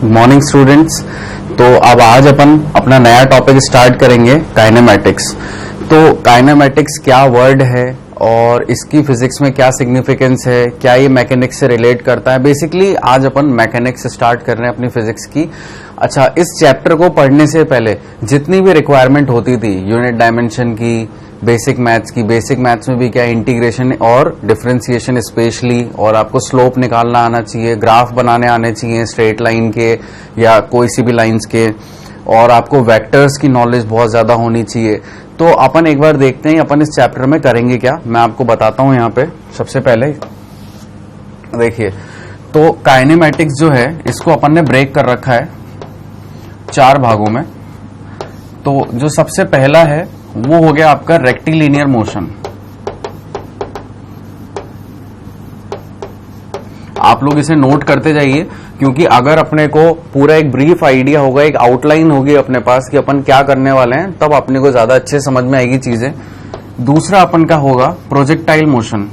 Morning students. तो अब आज अपन अपना नया टॉपिक स्टार्ट करेंगे, काइनेमैटिक्स। तो काइनेमैटिक्स क्या वर्ड है और इसकी फिजिक्स में क्या सिग्निफिकेंस है, क्या ये मैकेनिक्स से रिलेट करता है। बेसिकली आज अपन मैकेनिक्स स्टार्ट कर रहे हैं अपनी फिजिक्स की। अच्छा, इस चैप्टर को पढ़ने से पहले जितनी भी रिक्वायरमेंट होती थी यूनिट डायमेंशन की, बेसिक मैथ्स की, बेसिक मैथ्स में भी क्या इंटीग्रेशन और डिफरेंशिएशन स्पेशली, और आपको स्लोप निकालना आना चाहिए, ग्राफ बनाने आने चाहिए स्ट्रेट लाइन के या कोई सी भी लाइंस के, और आपको वेक्टर्स की नॉलेज बहुत ज्यादा होनी चाहिए। तो अपन एक बार देखते हैं अपन इस चैप्टर में करेंगे क्या, मैं आपको बताता हूं। यहाँ पे सबसे पहले देखिए, तो काइनेमैटिक्स जो है इसको अपन ने ब्रेक कर रखा है 4 भागों में। तो जो सबसे पहला है वो हो गया आपका रेक्टिलिनियर मोशन। आप लोग इसे नोट करते जाइए, क्योंकि अगर अपने को पूरा एक ब्रीफ आइडिया होगा, एक आउटलाइन होगी अपने पास कि अपन क्या करने वाले हैं, तब अपने को ज्यादा अच्छे समझ में आएगी चीजें। दूसरा अपन का होगा प्रोजेक्टाइल मोशन।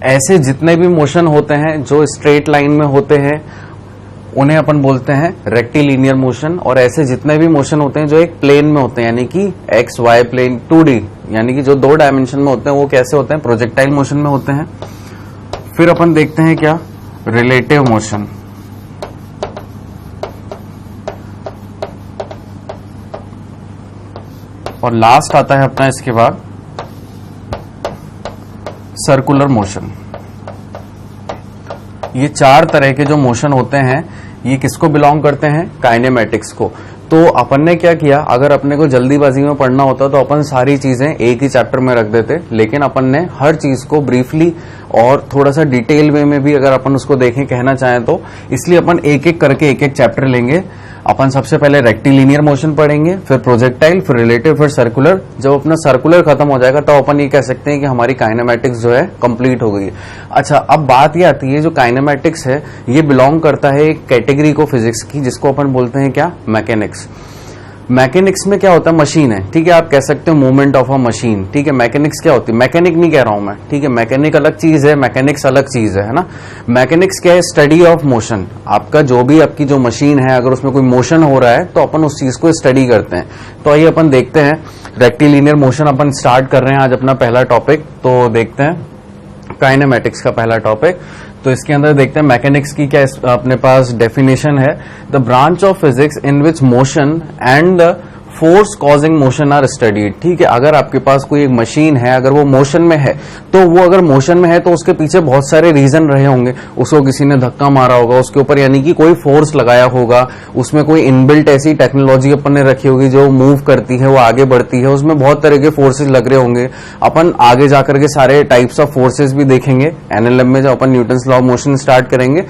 ऐसे जितने भी मोशन होते हैं जो स्ट्रेट लाइन में होते हैं उन्हें अपन बोलते हैं रेक्टिलिनियर मोशन। और ऐसे जितने भी मोशन होते हैं जो एक प्लेन में होते हैं, यानी कि एक्स वाई प्लेन 2D, यानी कि जो 2 डायमेंशन में होते हैं, वो कैसे होते हैं, प्रोजेक्टाइल मोशन में होते हैं। फिर अपन देखते हैं क्या, रिलेटिव मोशन। और लास्ट आता है अपना इसके बाद सर्कुलर मोशन। ये 4 तरह के जो मोशन होते हैं ये किसको बिलोंग करते हैं, काइनेमैटिक्स को। तो अपन ने क्या किया, अगर अपने को जल्दीबाजी में पढ़ना होता तो अपन सारी चीजें एक ही चैप्टर में रख देते, लेकिन अपन ने हर चीज को ब्रीफली और थोड़ा सा डिटेल वे में भी अगर अपन उसको देखें, कहना चाहें तो, इसलिए अपन एक एक करके एक एक चैप्टर लेंगे। अपन सबसे पहले रेक्टिलिनियर मोशन पढ़ेंगे, फिर प्रोजेक्टाइल, फिर रिलेटिव, फिर सर्कुलर। जब अपना सर्कुलर खत्म हो जाएगा तो अपन ये कह सकते हैं कि हमारी काइनेमैटिक्स जो है कंप्लीट हो गई। अच्छा, अब बात ये आती है, जो काइनेमैटिक्स है ये बिलोंग करता है एक कैटेगरी को फिजिक्स की, जिसको अपन बोलते हैं क्या, मैकेनिक्स। मैकेनिक्स में क्या होता है, मशीन है, ठीक है, आप कह सकते हो मूवमेंट ऑफ अ मशीन, ठीक है। मैकेनिक्स क्या होती है, मैकेनिक नहीं कह रहा हूं मैं, ठीक है, मैकेनिक अलग चीज है, मैकेनिक्स अलग चीज है ना। मैकेनिक्स क्या है, स्टडी ऑफ मोशन। आपका जो भी आपकी जो मशीन है, अगर उसमें कोई मोशन हो रहा है तो अपन उस चीज को स्टडी करते हैं। तो आइए अपन देखते हैं, रेक्टिलिनियर मोशन अपन स्टार्ट कर रहे हैं आज अपना पहला टॉपिक। तो देखते हैं काइनेमैटिक्स का पहला टॉपिक। तो इसके अंदर देखते हैं मैकेनिक्स की क्या अपने पास डेफिनेशन है, the branch of physics in which motion and force causing motion are studied. ठीक है, अगर आपके पास कोई एक मशीन है, अगर वो मोशन में है, तो वो अगर मोशन में है तो उसके पीछे बहुत सारे रीजन रहे होंगे। उसको किसी ने धक्का मारा होगा उसके ऊपर, यानी कि कोई फोर्स लगाया होगा, उसमें कोई इनबिल्ट ऐसी टेक्नोलॉजी अपन ने रखी होगी जो मूव करती है, वो आगे बढ़ती है, उसमें बहुत तरह के फोर्सेज लग रहे होंगे। अपन आगे जाकर के सारे टाइप्स ऑफ फोर्सेज भी देखेंगे एनएलएम में, जब अपन Newton's law of motion start करेंगे।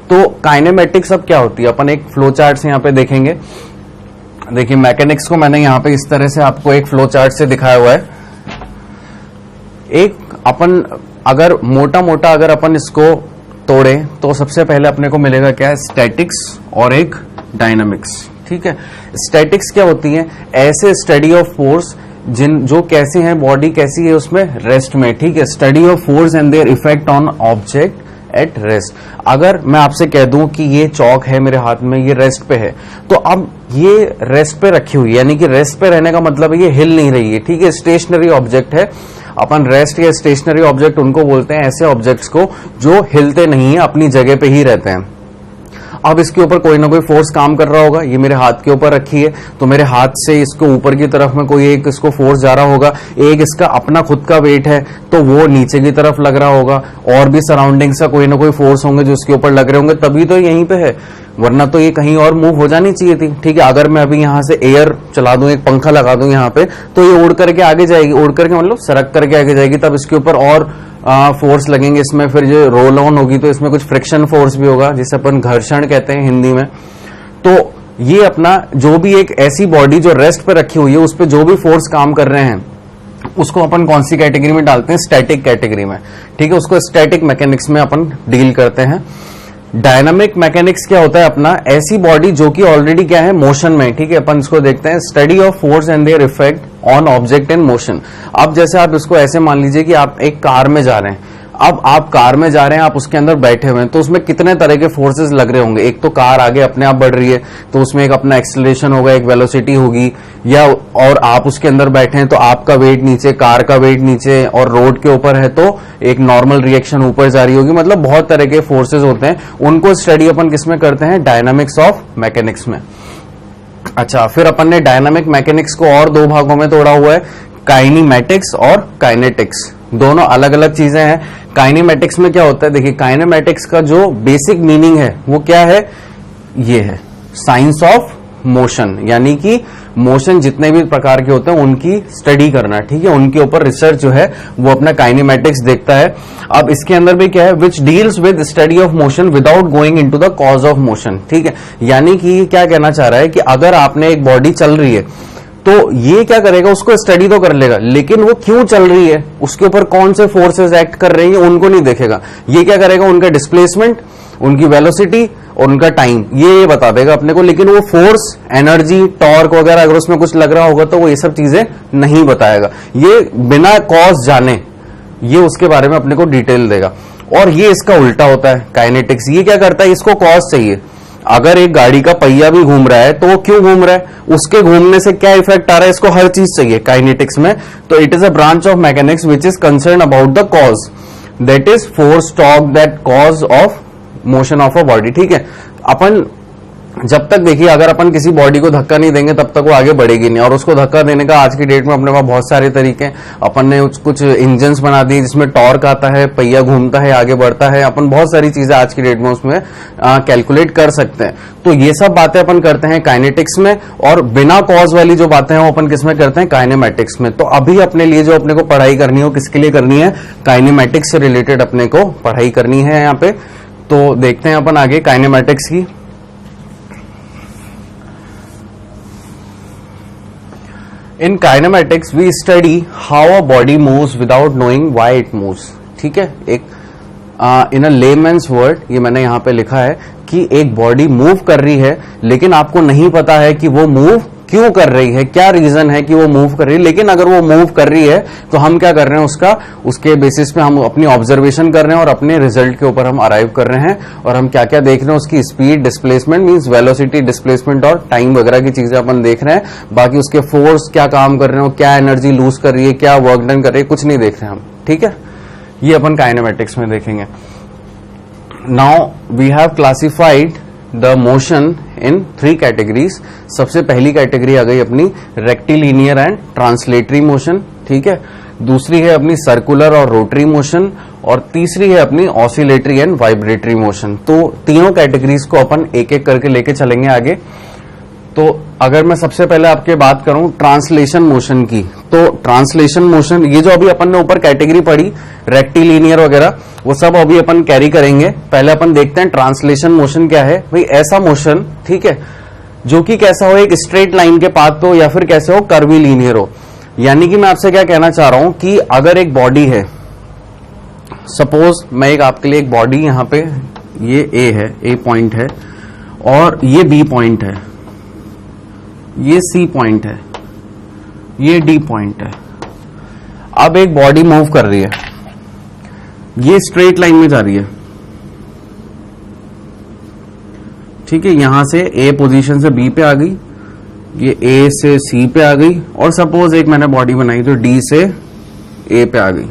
तो काइनेमैटिक्स अब क्या होती है, अपन एक फ्लो चार्ट से यहाँ पे देखेंगे। देखिए, मैकेनिक्स को मैंने यहाँ पे इस तरह से आपको एक फ्लो चार्ट से दिखाया हुआ है। एक अपन अगर मोटा मोटा अगर अपन इसको तोड़े तो सबसे पहले अपने को मिलेगा क्या, स्टैटिक्स और एक डायनामिक्स। ठीक है, स्टैटिक्स क्या होती है, ऐसे स्टडी ऑफ फोर्स जो कैसे हैं, बॉडी कैसी है उसमें रेस्ट में। ठीक है, study of force and their effect on object at rest. अगर मैं आपसे कह दूं कि ये चौक है मेरे हाथ में, ये रेस्ट पे है, तो अब ये रेस्ट पे रखी हुई है, यानी कि रेस्ट पे रहने का मतलब है ये हिल नहीं रही है। ठीक है, स्टेशनरी ऑब्जेक्ट है। अपन रेस्ट या स्टेशनरी ऑब्जेक्ट उनको बोलते हैं ऐसे ऑब्जेक्ट्स को जो हिलते नहीं है, अपनी जगह पे ही रहते हैं। अब इसके ऊपर कोई ना कोई फोर्स काम कर रहा होगा, ये मेरे हाथ के ऊपर रखी है, तो मेरे हाथ से इसको ऊपर की तरफ में कोई एक इसको फोर्स जा रहा होगा, एक इसका अपना खुद का वेट है तो वो नीचे की तरफ लग रहा होगा, और भी सराउंडिंग्स का कोई ना कोई फोर्स होंगे जो इसके ऊपर लग रहे होंगे, तभी तो यहीं पे है, वरना तो ये कहीं और मूव हो जानी चाहिए थी। ठीक है, अगर मैं अभी यहाँ से एयर चला दूं, एक पंखा लगा दूं यहाँ पे, तो ये उड़ करके आगे जाएगी, उड़ करके मतलब सरक करके आगे जाएगी, तब इसके ऊपर और फोर्स लगेंगे, इसमें फिर जो रोल ऑन होगी तो इसमें कुछ फ्रिक्शन फोर्स भी होगा, जिसे अपन घर्षण कहते हैं हिंदी में। तो ये अपना जो भी एक ऐसी बॉडी जो रेस्ट पे रखी हुई है, उस पर जो भी फोर्स काम कर रहे हैं, उसको अपन कौन सी कैटेगरी में डालते हैं, स्टैटिक कैटेगरी में। ठीक है, उसको स्टैटिक मैकेनिक्स में अपन डील करते हैं। डायनामिक मैकेनिक्स क्या होता है अपना, ऐसी बॉडी जो कि ऑलरेडी क्या है, मोशन में, ठीक है। अपन इसको देखते हैं, study of force and their effect on object in motion. अब जैसे आप इसको ऐसे मान लीजिए कि आप एक कार में जा रहे हैं, अब आप कार में जा रहे हैं, आप उसके अंदर बैठे हुए हैं, तो उसमें कितने तरह के फोर्सेस लग रहे होंगे। एक तो कार आगे अपने आप बढ़ रही है, तो उसमें एक अपना एक्सेलरेशन होगा, एक वेलोसिटी होगी, या और आप उसके अंदर बैठे हैं तो आपका वेट नीचे, कार का वेट नीचे, और रोड के ऊपर है तो एक नॉर्मल रिएक्शन ऊपर जा रही होगी। मतलब बहुत तरह के फोर्सेज होते हैं, उनको स्टडी अपन किसमें करते हैं, डायनामिक्स ऑफ मैकेनिक्स में। अच्छा, फिर अपन ने डायनामिक मैकेनिक्स को और दो भागों में तोड़ा हुआ है, काइनेमैटिक्स और काइनेटिक्स। दोनों अलग अलग चीजें हैं। काइनेमैटिक्स में क्या होता है, देखिए काइनेमैटिक्स का जो बेसिक मीनिंग है वो क्या है, ये है साइंस ऑफ मोशन, यानी कि मोशन जितने भी प्रकार के होते हैं उनकी स्टडी करना, ठीक है, उनके ऊपर रिसर्च जो है वो अपना काइनेमैटिक्स देखता है। अब इसके अंदर भी क्या है, which deals with study of motion without going into the cause of motion, ठीक है। यानी कि क्या कहना चाह रहा है कि अगर आपने एक बॉडी चल रही है तो ये क्या करेगा, उसको स्टडी तो कर लेगा, लेकिन वो क्यों चल रही है, उसके ऊपर कौन से फोर्सेस एक्ट कर रही है, उनको नहीं देखेगा। ये क्या करेगा, उनका डिस्प्लेसमेंट, उनकी वेलोसिटी और उनका टाइम ये बता देगा अपने को, लेकिन वो फोर्स, एनर्जी, टॉर्क वगैरह अगर उसमें कुछ लग रहा होगा तो वो ये सब चीजें नहीं बताएगा। ये बिना कॉज जाने ये उसके बारे में अपने को डिटेल देगा। और ये इसका उल्टा होता है काइनेटिक्स। ये क्या करता है, इसको कॉज चाहिए। अगर एक गाड़ी का पहिया भी घूम रहा है तो वो क्यों घूम रहा है, उसके घूमने से क्या इफेक्ट आ रहा है, इसको हर चीज चाहिए काइनेटिक्स में। तो it is a branch of mechanics which is concern about the cause, that is force, torque, that cause of motion of a body, ठीक है। अपन जब तक देखिए, अगर अपन किसी बॉडी को धक्का नहीं देंगे तब तक वो आगे बढ़ेगी नहीं। और उसको धक्का देने का आज की डेट में अपने पास बहुत सारे तरीके हैं। अपन ने कुछ इंजन्स बना दिए जिसमें टॉर्क आता है, पहिया घूमता है, आगे बढ़ता है। अपन बहुत सारी चीजें आज की डेट में उसमें कैलकुलेट कर सकते हैं। तो ये सब बातें अपन करते हैं काइनेटिक्स में, और बिना कॉज वाली जो बातें हैं वो अपन किसमें करते हैं, काइनेमैटिक्स में। तो अभी अपने लिए जो अपने को पढ़ाई करनी हो, किसके लिए करनी है, काइनेमैटिक्स से रिलेटेड अपने को पढ़ाई करनी है यहाँ पे। तो देखते हैं अपन आगे काइनेमैटिक्स की। In kinematics we study how a body moves without knowing why it moves, ठीक है। एक इन अ लेमैन्स वर्ड, ये मैंने यहां पे लिखा है कि एक बॉडी मूव कर रही है, लेकिन आपको नहीं पता है कि वो मूव क्यों कर रही है, क्या रीजन है कि वो मूव कर रही है। लेकिन अगर वो मूव कर रही है तो हम क्या कर रहे हैं, उसके बेसिस पे हम अपनी ऑब्जर्वेशन कर रहे हैं और अपने रिजल्ट के ऊपर हम अराइव कर रहे हैं। और हम क्या क्या देख रहे हैं, उसकी speed, displacement means velocity, displacement और टाइम वगैरह की चीजें अपन देख रहे हैं। बाकी उसके फोर्स क्या काम कर रहे हो, क्या एनर्जी लूज कर रही है, क्या वर्क डन कर रही है, कुछ नहीं देख रहे हैं हम, ठीक है। ये अपन काइनेमैटिक्स में देखेंगे। Now we have classified the motion in 3 categories. सबसे पहली कैटेगरी आ गई अपनी रेक्टिलिनियर एंड ट्रांसलेटरी मोशन, ठीक है। दूसरी है अपनी सर्कुलर और रोटरी मोशन, और तीसरी है अपनी ऑसिलेटरी एंड वाइब्रेटरी मोशन। तो तीनों कैटेगरीज को अपन एक एक करके लेके चलेंगे आगे। तो अगर मैं सबसे पहले आपके बात करूं ट्रांसलेशन मोशन की, तो ट्रांसलेशन मोशन, ये जो अभी अपन ने ऊपर कैटेगरी पढ़ी रेक्टिलिनियर वगैरह, वो सब अभी अपन कैरी करेंगे। पहले अपन देखते हैं ट्रांसलेशन मोशन क्या है। भाई ऐसा मोशन, ठीक है, जो कि कैसा हो, एक स्ट्रेट लाइन के पाथ पे हो या फिर कैसे हो, कर्वीलिनियर हो। यानी कि मैं आपसे क्या कहना चाह रहा हूं कि अगर एक बॉडी है, सपोज मैं एक आपके लिए एक बॉडी, यहां पे ये ए है, ए पॉइंट है, और ये बी पॉइंट है, ये सी पॉइंट है, ये डी पॉइंट है। अब एक बॉडी मूव कर रही है, ये स्ट्रेट लाइन में जा रही है, ठीक है। यहां से ए पोजीशन से बी पे आ गई, ये ए से सी पे आ गई, और सपोज एक मैंने बॉडी बनाई तो डी से ए पे आ गई।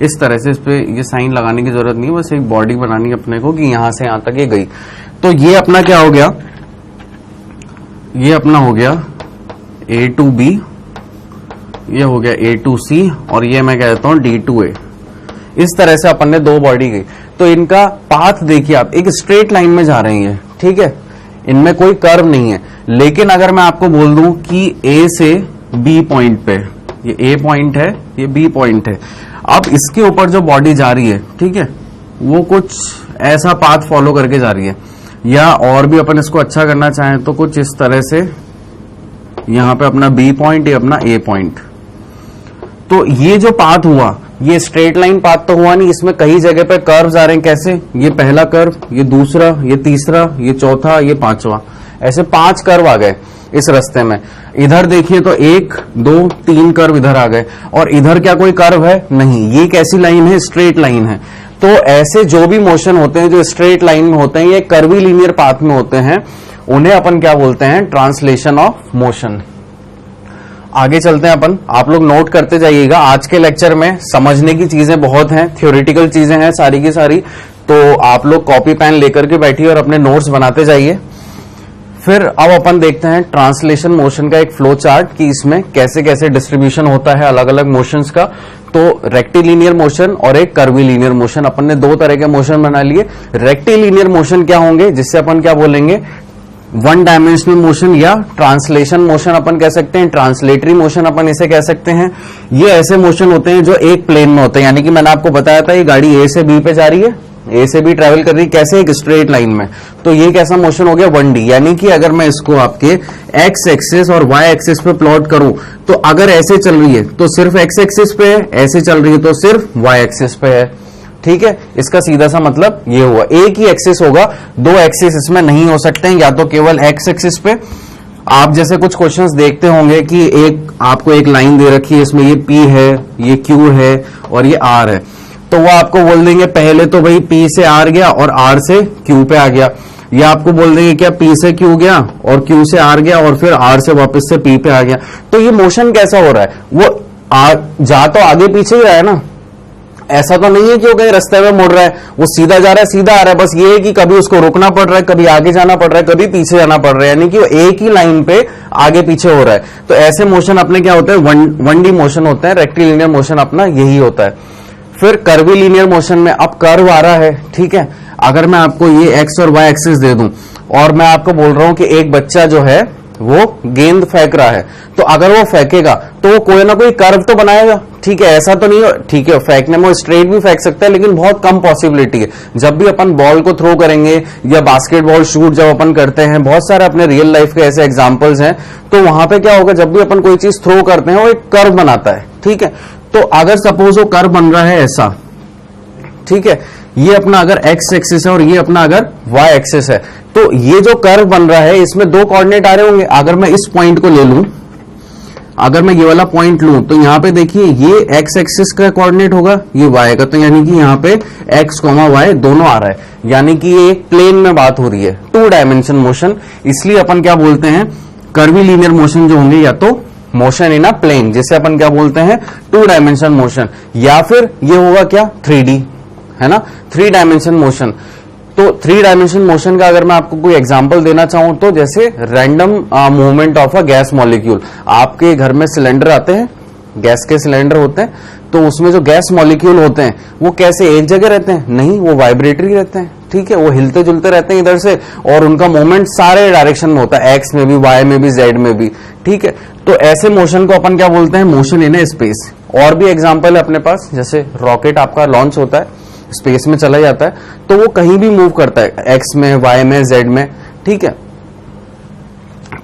इस तरह से, इस पे ये साइन लगाने की जरूरत नहीं है, बस एक बॉडी बनानी है अपने को कि यहां से यहां तक ये गई। तो ये अपना क्या हो गया, ये अपना हो गया A to B, ये हो गया A to C, और ये मैं कहता हूं D to A। इस तरह से अपन ने दो बॉडी गई। तो इनका पाथ देखिए आप, एक स्ट्रेट लाइन में जा रही है, ठीक है, इनमें कोई कर्व नहीं है। लेकिन अगर मैं आपको बोल दूं कि A से B पॉइंट पे, ये A पॉइंट है, ये B पॉइंट है, अब इसके ऊपर जो बॉडी जा रही है, ठीक है, वो कुछ ऐसा पाथ फॉलो करके जा रही है। या और भी अपन इसको अच्छा करना चाहें तो कुछ इस तरह से, यहां पे अपना B पॉइंट, ये अपना A पॉइंट। तो ये जो पाथ हुआ, ये स्ट्रेट लाइन पाथ तो हुआ नहीं, इसमें कई जगह पे कर्व्स आ रहे हैं। कैसे? ये पहला कर्व, ये दूसरा, ये तीसरा, ये चौथा, ये पांचवा, ऐसे 5 कर्व आ गए इस रास्ते में। इधर देखिए तो 1 2 3 कर्व इधर आ गए, और इधर क्या कोई कर्व है? नहीं। ये कैसी लाइन है? स्ट्रेट लाइन है। तो ऐसे जो भी मोशन होते हैं जो स्ट्रेट लाइन में होते हैं, ये कर्वी लीनियर पाथ में होते हैं, उन्हें अपन क्या बोलते हैं? Translation of motion. आगे चलते हैं अपन, आप लोग नोट करते जाइएगा। आज के लेक्चर में समझने की चीजें बहुत हैं, थ्योरेटिकल चीजें हैं सारी की सारी, तो आप लोग कॉपी पेन लेकर के बैठिए और अपने नोट्स बनाते जाइए। फिर अब अपन देखते हैं ट्रांसलेशन मोशन का एक फ्लो चार्ट, कि इसमें कैसे कैसे डिस्ट्रीब्यूशन होता है अलग अलग मोशंस का। तो रेक्टिलिनियर मोशन और एक कर्वीलिनियर मोशन, अपन ने 2 तरह के मोशन बना लिए। रेक्टिलिनियर मोशन क्या होंगे, जिससे अपन क्या बोलेंगे? 1 डायमेंशनल मोशन या ट्रांसलेशन मोशन अपन कह सकते हैं, ट्रांसलेटरी मोशन अपन इसे कह सकते हैं। ये ऐसे मोशन होते हैं जो एक प्लेन में होते हैं, यानी कि मैंने आपको बताया था ये गाड़ी ए से बी पे जा रही है, ए से बी ट्रेवल कर रही है, कैसे? एक स्ट्रेट लाइन में। तो ये कैसा मोशन हो गया? 1D। यानी कि अगर मैं इसको आपके एक्स एक्सिस और वाई एक्सिस पे प्लॉट करूं, तो अगर ऐसे चल रही है तो सिर्फ एक्स एक्सिस पे है, ऐसे चल रही है तो सिर्फ वाई एक्सिस पे है। ठीक है, इसका सीधा सा मतलब ये हुआ। एक ही एक्सिस होगा, 2 एक्सिस इसमें नहीं हो सकते हैं, या तो केवल एक्स एक्सिस पे। आप जैसे कुछ क्वेश्चंस देखते होंगे कि एक आपको एक लाइन दे रखी है, इसमें ये P है, ये Q है और ये R है, तो वो आपको बोल देंगे पहले तो भाई P से R गया और R से Q पे आ गया, या आपको बोल देंगे क्या P से Q गया और Q से R गया और फिर R से वापस से P पे आ गया। तो ये मोशन कैसा हो रहा है? वो जा तो आगे पीछे ही रहा है ना, ऐसा तो नहीं है कि वो कहीं रास्ते में मुड़ रहा है, वो सीधा जा रहा है सीधा आ रहा है। बस ये है कि कभी उसको रुकना पड़ रहा है, कभी आगे जाना पड़ रहा है, कभी पीछे जाना पड़ रहा है, यानी कि वो एक ही लाइन पे आगे पीछे हो रहा है। तो ऐसे मोशन अपने क्या होते हैं? 1D मोशन होते हैं। रेक्टिलिनियर मोशन अपना यही होता है। फिर कर्वीलिनियर मोशन में अब कर्व आ रहा है, ठीक है। अगर मैं आपको ये एक्स और वाई एक्सिस दे दूं और मैं आपको बोल रहा हूं कि एक बच्चा जो है वो गेंद फेंक रहा है, तो अगर वो फेंकेगा तो वो कोई ना कोई कर्व तो बनाएगा, ठीक है। ऐसा तो नहीं हो, ठीक है, फेंकने में स्ट्रेट भी फेंक सकता है, लेकिन बहुत कम पॉसिबिलिटी है। जब भी अपन बॉल को थ्रो करेंगे या बास्केटबॉल शूट जब अपन करते हैं, बहुत सारे अपने रियल लाइफ के ऐसे एग्जांपल्स हैं, तो वहां पे क्या होगा? जब भी अपन कोई चीज थ्रो करते हैं वो एक कर्व बनाता है, ठीक है। तो अगर सपोज वो कर्व बन रहा है ऐसा, ठीक है, ये अपना अगर एक्स एक्सिस है और ये अपना अगर वाई एक्सिस है, तो ये जो कर्व बन रहा है इसमें 2 कोऑर्डिनेट आ रहे होंगे। अगर मैं इस पॉइंट को ले लूं, अगर मैं ये वाला पॉइंट लूं, तो यहां पे देखिए ये एक्स एक्सिस का कोऑर्डिनेट होगा, ये वाई का, तो यानी कि यहां पे एक्स कॉमा वाई दोनों आ रहा है, यानी कि ये एक प्लेन में बात हो रही है, 2 डायमेंशन मोशन। इसलिए अपन क्या बोलते हैं? कर्वीलिनियर मोशन जो होंगे या तो मोशन इन अ प्लेन, जिसे अपन क्या बोलते हैं? 2 डायमेंशन मोशन, या फिर ये होगा क्या? 3D, है ना, 3 डायमेंशन मोशन। तो 3 डायमेंशन मोशन का अगर मैं आपको कोई एग्जांपल देना चाहूं तो जैसे random movement of a gas molecule. आपके घर में सिलेंडर आते हैं, गैस के सिलेंडर होते हैं, तो उसमें जो गैस मॉलिक्यूल होते हैं वो कैसे एक जगह रहते हैं? नहीं, वो वाइब्रेटरी रहते हैं, ठीक है, वो हिलते जुलते रहते हैं इधर से, और उनका मूवमेंट सारे डायरेक्शन में होता है, एक्स में भी, वाई में भी, जेड में भी, ठीक है। तो ऐसे मोशन को अपन क्या बोलते हैं? Motion in a space. और भी एग्जांपल है अपने पास, जैसे रॉकेट आपका लॉन्च होता है, स्पेस में चला जाता है, तो वो कहीं भी मूव करता है, एक्स में, वाई में, जेड में, ठीक है।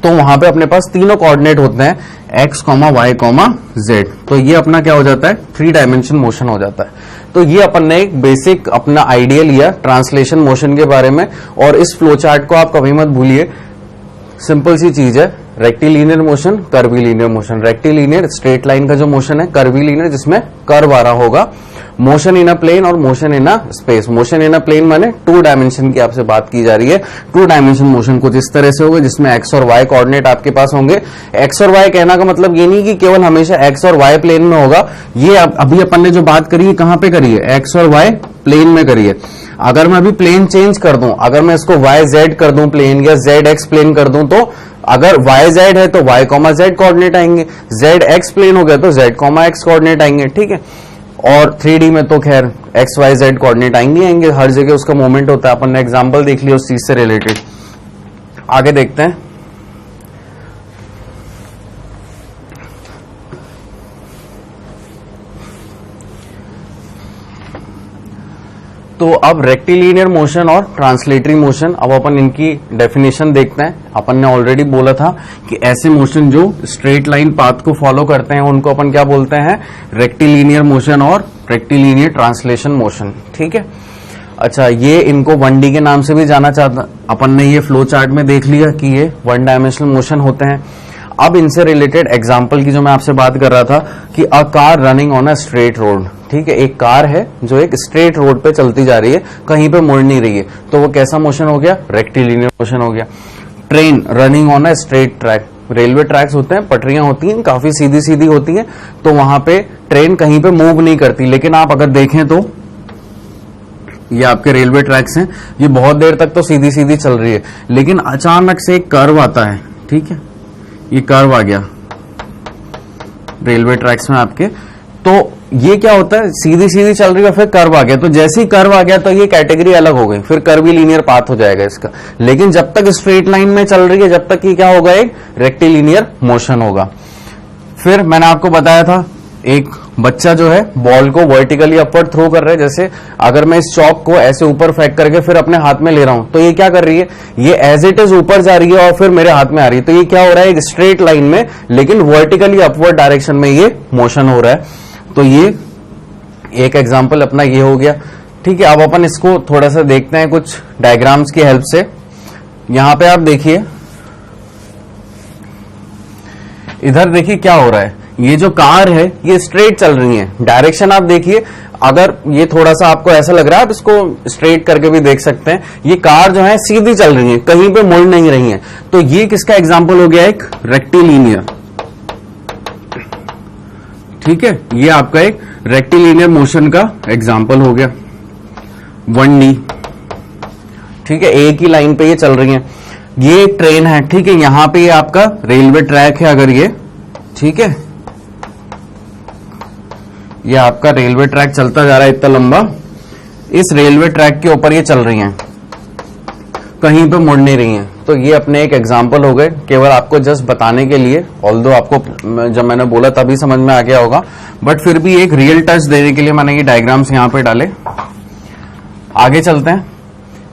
तो वहां पे अपने पास तीनों कोऑर्डिनेट होते हैं, x comma y comma z. तो ये अपना क्या हो जाता है? 3 डायमेंशन मोशन हो जाता है। तो ये अपन ने एक बेसिक अपना आइडिया लिया ट्रांसलेशन मोशन के बारे में, और इस फ्लो चार्ट को आप कभी मत भूलिए। सिंपल सी चीज है, rectilinear motion, curvilinear motion. Rectilinear straight line का जो मोशन है, कर्वीलिनियर जिसमें कर्व आ रहा होगा, मोशन इन अ प्लेन और motion in a space. Motion in a plane माने 2 डायमेंशन की आपसे बात की जा रही है। 2 डायमेंशन मोशन कुछ इस तरह से होगा जिसमें एक्स और वाई कोऑर्डिनेट आपके पास होंगे। एक्स और वाई कहना का मतलब ये नहीं कि केवल हमेशा एक्स और वाई प्लेन में होगा, ये अभी अपन ने जो बात करी है कहां पे करी है? एक्स और वाई प्लेन में करी है। अगर मैं अभी प्लेन चेंज कर दूं, अगर मैं इसको वाई जेड कर दूं प्लेन, या जेड एक्स प्लेन कर दूं, तो अगर वाई जेड है तो वाई कॉमा जेड कोऑर्डिनेट आएंगे, जेड एक्स प्लेन हो गया तो जेड कॉमा एक्स कोऑर्डिनेट आएंगे, ठीक है। और 3D में तो खैर एक्स वाई जेड कोऑर्डिनेट आएंगे, हर जगह उसका मूवमेंट होता है। अपन ने एग्जांपल देख लिया उस चीज से रिलेटेड। आगे देखते हैं। तो अब रेक्टिलिनियर मोशन और ट्रांसलेटरी मोशन, अब अपन इनकी डेफिनेशन देखते हैं। अपन ने ऑलरेडी बोला था कि ऐसे मोशन जो स्ट्रेट लाइन पाथ को फॉलो करते हैं उनको अपन क्या बोलते हैं? रेक्टिलिनियर मोशन और रेक्टिलिनियर ट्रांसलेशन मोशन, ठीक है। अच्छा, ये इनको 1D के नाम से भी जाना चाहता, अपन ने ये फ्लो चार्ट में देख लिया कि ये 1 डायमेंशनल मोशन होते हैं। अब इनसे रिलेटेड एग्जांपल की जो मैं आपसे बात कर रहा था कि a car running on a straight road, ठीक है, एक कार है जो एक स्ट्रेट रोड पे चलती जा रही है, कहीं पे मुड़ नहीं रही है, तो वो कैसा मोशन हो गया, रेक्टिलिनियर मोशन हो गया। Train running on a straight track, railway tracks होते हैं, पटरियां होती हैं, काफी सीधी सीधी होती हैं, तो वहां पे ट्रेन कहीं पे मूव नहीं करती। लेकिन आप अगर देखें तो ये आपके रेलवे ट्रैक्स हैं, ये बहुत देर तक तो सीधी सीधी चल रही है, लेकिन अचानक से एक कर्व आता है, ठीक है, ये कर्व आ गया रेलवे ट्रैक्स में आपके, तो ये क्या होता है, सीधी सीधी चल रही है, फिर कर्व आ गया, तो जैसे ही कर्व आ गया तो ये कैटेगरी अलग हो गई, फिर कर्वीलिनियर पाथ हो जाएगा इसका। लेकिन जब तक स्ट्रेट लाइन में चल रही है, जब तक ये क्या होगा, एक रेक्टिलिनियर मोशन होगा। फिर मैंने आपको बताया था एक बच्चा जो है बॉल को वर्टिकली अपवर्ड थ्रो कर रहा है, जैसे अगर मैं इस चॉक को ऐसे ऊपर फेंक करके फिर अपने हाथ में ले रहा हूं, तो ये क्या कर रही है, ये एज इट इज ऊपर जा रही है और फिर मेरे हाथ में आ रही है, तो ये क्या हो रहा है, एक स्ट्रेट लाइन में लेकिन वर्टिकली अपवर्ड डायरेक्शन में ये मोशन हो रहा है। तो ये एक एग्जाम्पल अपना ये हो गया, ठीक है। अब अपन इसको थोड़ा सा देखते हैं कुछ डायग्राम्स की हेल्प से। यहां पे आप देखिए, इधर देखिए क्या हो रहा है, ये जो कार है ये स्ट्रेट चल रही है, डायरेक्शन आप देखिए, अगर ये थोड़ा सा आपको ऐसा लग रहा है आप इसको स्ट्रेट करके भी देख सकते हैं, ये कार जो है सीधी चल रही है, कहीं पे मुड़ नहीं रही है, तो ये किसका एग्जाम्पल हो गया, एक रेक्टिलिनियर, ठीक है, ये आपका एक रेक्टिलिनियर मोशन का एग्जाम्पल हो गया 1D, ठीक है, एक ही लाइन पे ये चल रही है। ये एक ट्रेन है, ठीक है, यहां पे ये आपका रेलवे ट्रैक है, अगर ये, ठीक है, ये आपका रेलवे ट्रैक चलता जा रहा है इतना लंबा, इस रेलवे ट्रैक के ऊपर ये चल रही हैं, कहीं पे मुड़ नहीं रही हैं, तो ये अपने एक एग्जाम्पल हो गए, केवल आपको जस्ट बताने के लिए, ऑल्दो आपको जब मैंने बोला तभी समझ में आ गया होगा, बट फिर भी एक रियल टच देने के लिए मैंने ये डायग्राम्स यहां पे डाले। आगे चलते हैं।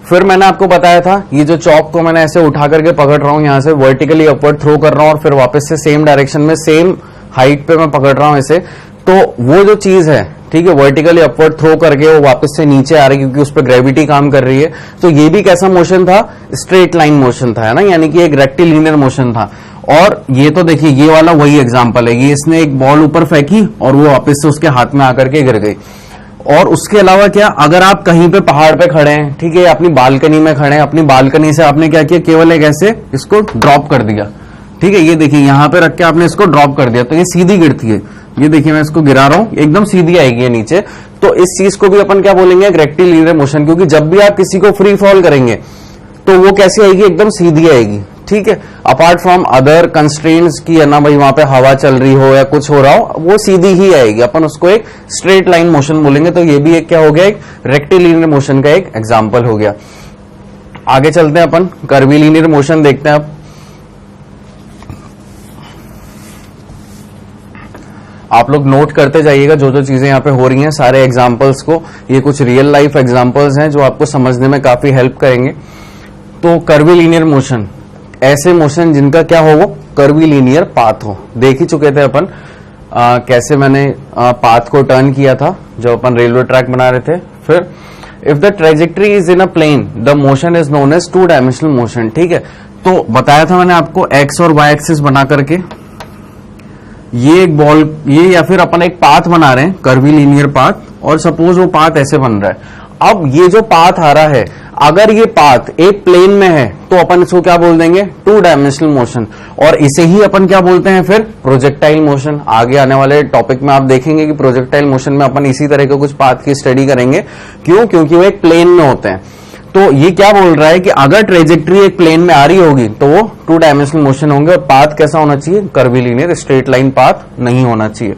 फिर मैंने आपको बताया था ये जो चॉक को मैंने ऐसे उठा करके पकड़ रहा हूं, यहां से वर्टिकली अपवर्ड थ्रो कर रहा हूं और फिर वापस से सेम डायरेक्शन में सेम हाइट पे मैं पकड़ रहा हूं इसे, तो वो जो चीज है, ठीक है, वर्टिकली अपवर्ड थ्रो करके वो वापस से नीचे आ रही है क्योंकि उस पर ग्रेविटी काम कर रही है, तो ये भी कैसा मोशन था, स्ट्रेट लाइन मोशन था, है ना, यानी कि एक रेक्टिलिनियर मोशन था। और ये तो देखिए ये वाला वही एग्जांपल है, ये इसने एक बॉल ऊपर फेंकी और वो वापस से उसके हाथ में आकर के गिर गई। और उसके अलावा क्या, अगर आप कहीं पे पहाड़ पे खड़े हैं, ठीक है, अपनी बालकनी में खड़े हैं, अपनी बालकनी से आपने क्या किया, केवल एक ऐसे इसको ड्रॉप कर दिया, ठीक है, ये देखिए यहां पे रख के आपने इसको ड्रॉप कर दिया, तो ये सीधी गिरती है, ये देखिए मैं इसको गिरा रहा हूं, एकदम सीधी आएगी ये नीचे, तो इस चीज को भी अपन क्या बोलेंगे, रेक्टिलिनियर मोशन, क्योंकि जब भी आप किसी को फ्री फॉल करेंगे तो वो कैसी आएगी, एकदम सीधी आएगी, ठीक है, अपार्ट फ्रॉम अदर कंस्ट्रेंट्स की, है ना भाई, वहां पे हवा चल रही हो या कुछ हो रहा हो, वो सीधी ही आएगी, अपन उसको एक स्ट्रेट लाइन मोशन बोलेंगे। तो ये भी एक क्या हो गया, एक रेक्टिलिनियर मोशन का एक एग्जाम्पल हो गया। आगे चलते हैं अपन, कर्वीलिनियर मोशन देखते हैं। अब आप लोग नोट करते जाइएगा जो जो चीजें यहाँ पे हो रही हैं, सारे एग्जाम्पल्स को, ये कुछ रियल लाइफ एग्जाम्पल्स हैं जो आपको समझने में काफी हेल्प करेंगे। तो कर्वीलिनियर मोशन, ऐसे मोशन जिनका क्या हो, वो कर्वीलिनियर पाथ हो। देख ही चुके थे अपन कैसे मैंने पाथ को टर्न किया था जब अपन रेलवे ट्रैक बना रहे थे। फिर if the trajectory is in a plane the motion is known as 2 dimensional motion, ठीक है, तो बताया था मैंने आपको एक्स और वाई एक्सिस बना करके ये एक बॉल, ये या फिर अपन एक पाथ बना रहे हैं, कर्वीलिनियर पाथ, और सपोज वो पाथ ऐसे बन रहा है। अब ये जो पाथ आ रहा है, अगर ये पाथ एक प्लेन में है तो अपन इसको क्या बोल देंगे, 2 डायमेंशनल मोशन, और इसे ही अपन क्या बोलते हैं फिर, प्रोजेक्टाइल मोशन। आगे आने वाले टॉपिक में आप देखेंगे कि प्रोजेक्टाइल मोशन में अपन इसी तरह के कुछ पाथ की स्टडी करेंगे। क्यों, क्योंकि वो एक प्लेन में होते हैं। तो ये क्या बोल रहा है कि अगर ट्रेजेक्ट्री एक प्लेन में आ रही होगी तो वो 2 डायमेंशनल मोशन होंगे, और पाथ कैसा होना चाहिए, कर्वीलिनियर, स्ट्रेट लाइन पाथ नहीं होना चाहिए।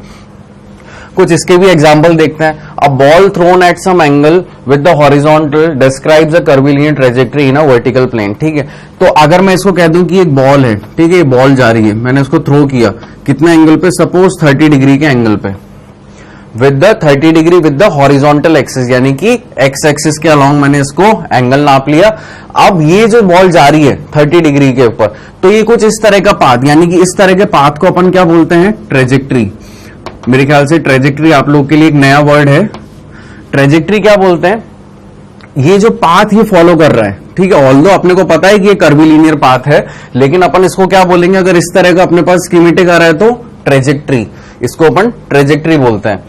कुछ इसके भी एग्जांपल देखते हैं। A ball thrown at some angle with the horizontal describes a curvilinear trajectory in a vertical plane, ठीक है। तो अगर मैं इसको कह दूं कि एक बॉल है, ठीक है, ये बॉल जा रही है, मैंने इसको थ्रो किया कितने एंगल पे, सपोज 30 डिग्री के एंगल पे, with the 30 degree with the horizontal axis, यानी कि एक्स एक्सिस के अलॉन्ग मैंने इसको एंगल नाप लिया। अब ये जो बॉल जा रही है 30 डिग्री के ऊपर, तो ये कुछ इस तरह का पाथ, यानी कि इस तरह के पाथ को अपन क्या बोलते हैं, ट्रेजेक्ट्री। मेरे ख्याल से ट्रेजेक्ट्री आप लोग के लिए एक नया वर्ड है। ट्रेजेक्ट्री क्या बोलते हैं? ये जो पाथ ये फॉलो कर रहा है, ठीक है, ऑल्दो अपने को पता है कि ये कर्वीलिनियर पाथ है, लेकिन अपन इसको क्या बोलेंगे अगर इस तरह का अपने पास स्कीमेटिक आ रहा है तो ट्रेजेक्ट्री, इसको अपन ट्रेजेक्ट्री बोलते हैं।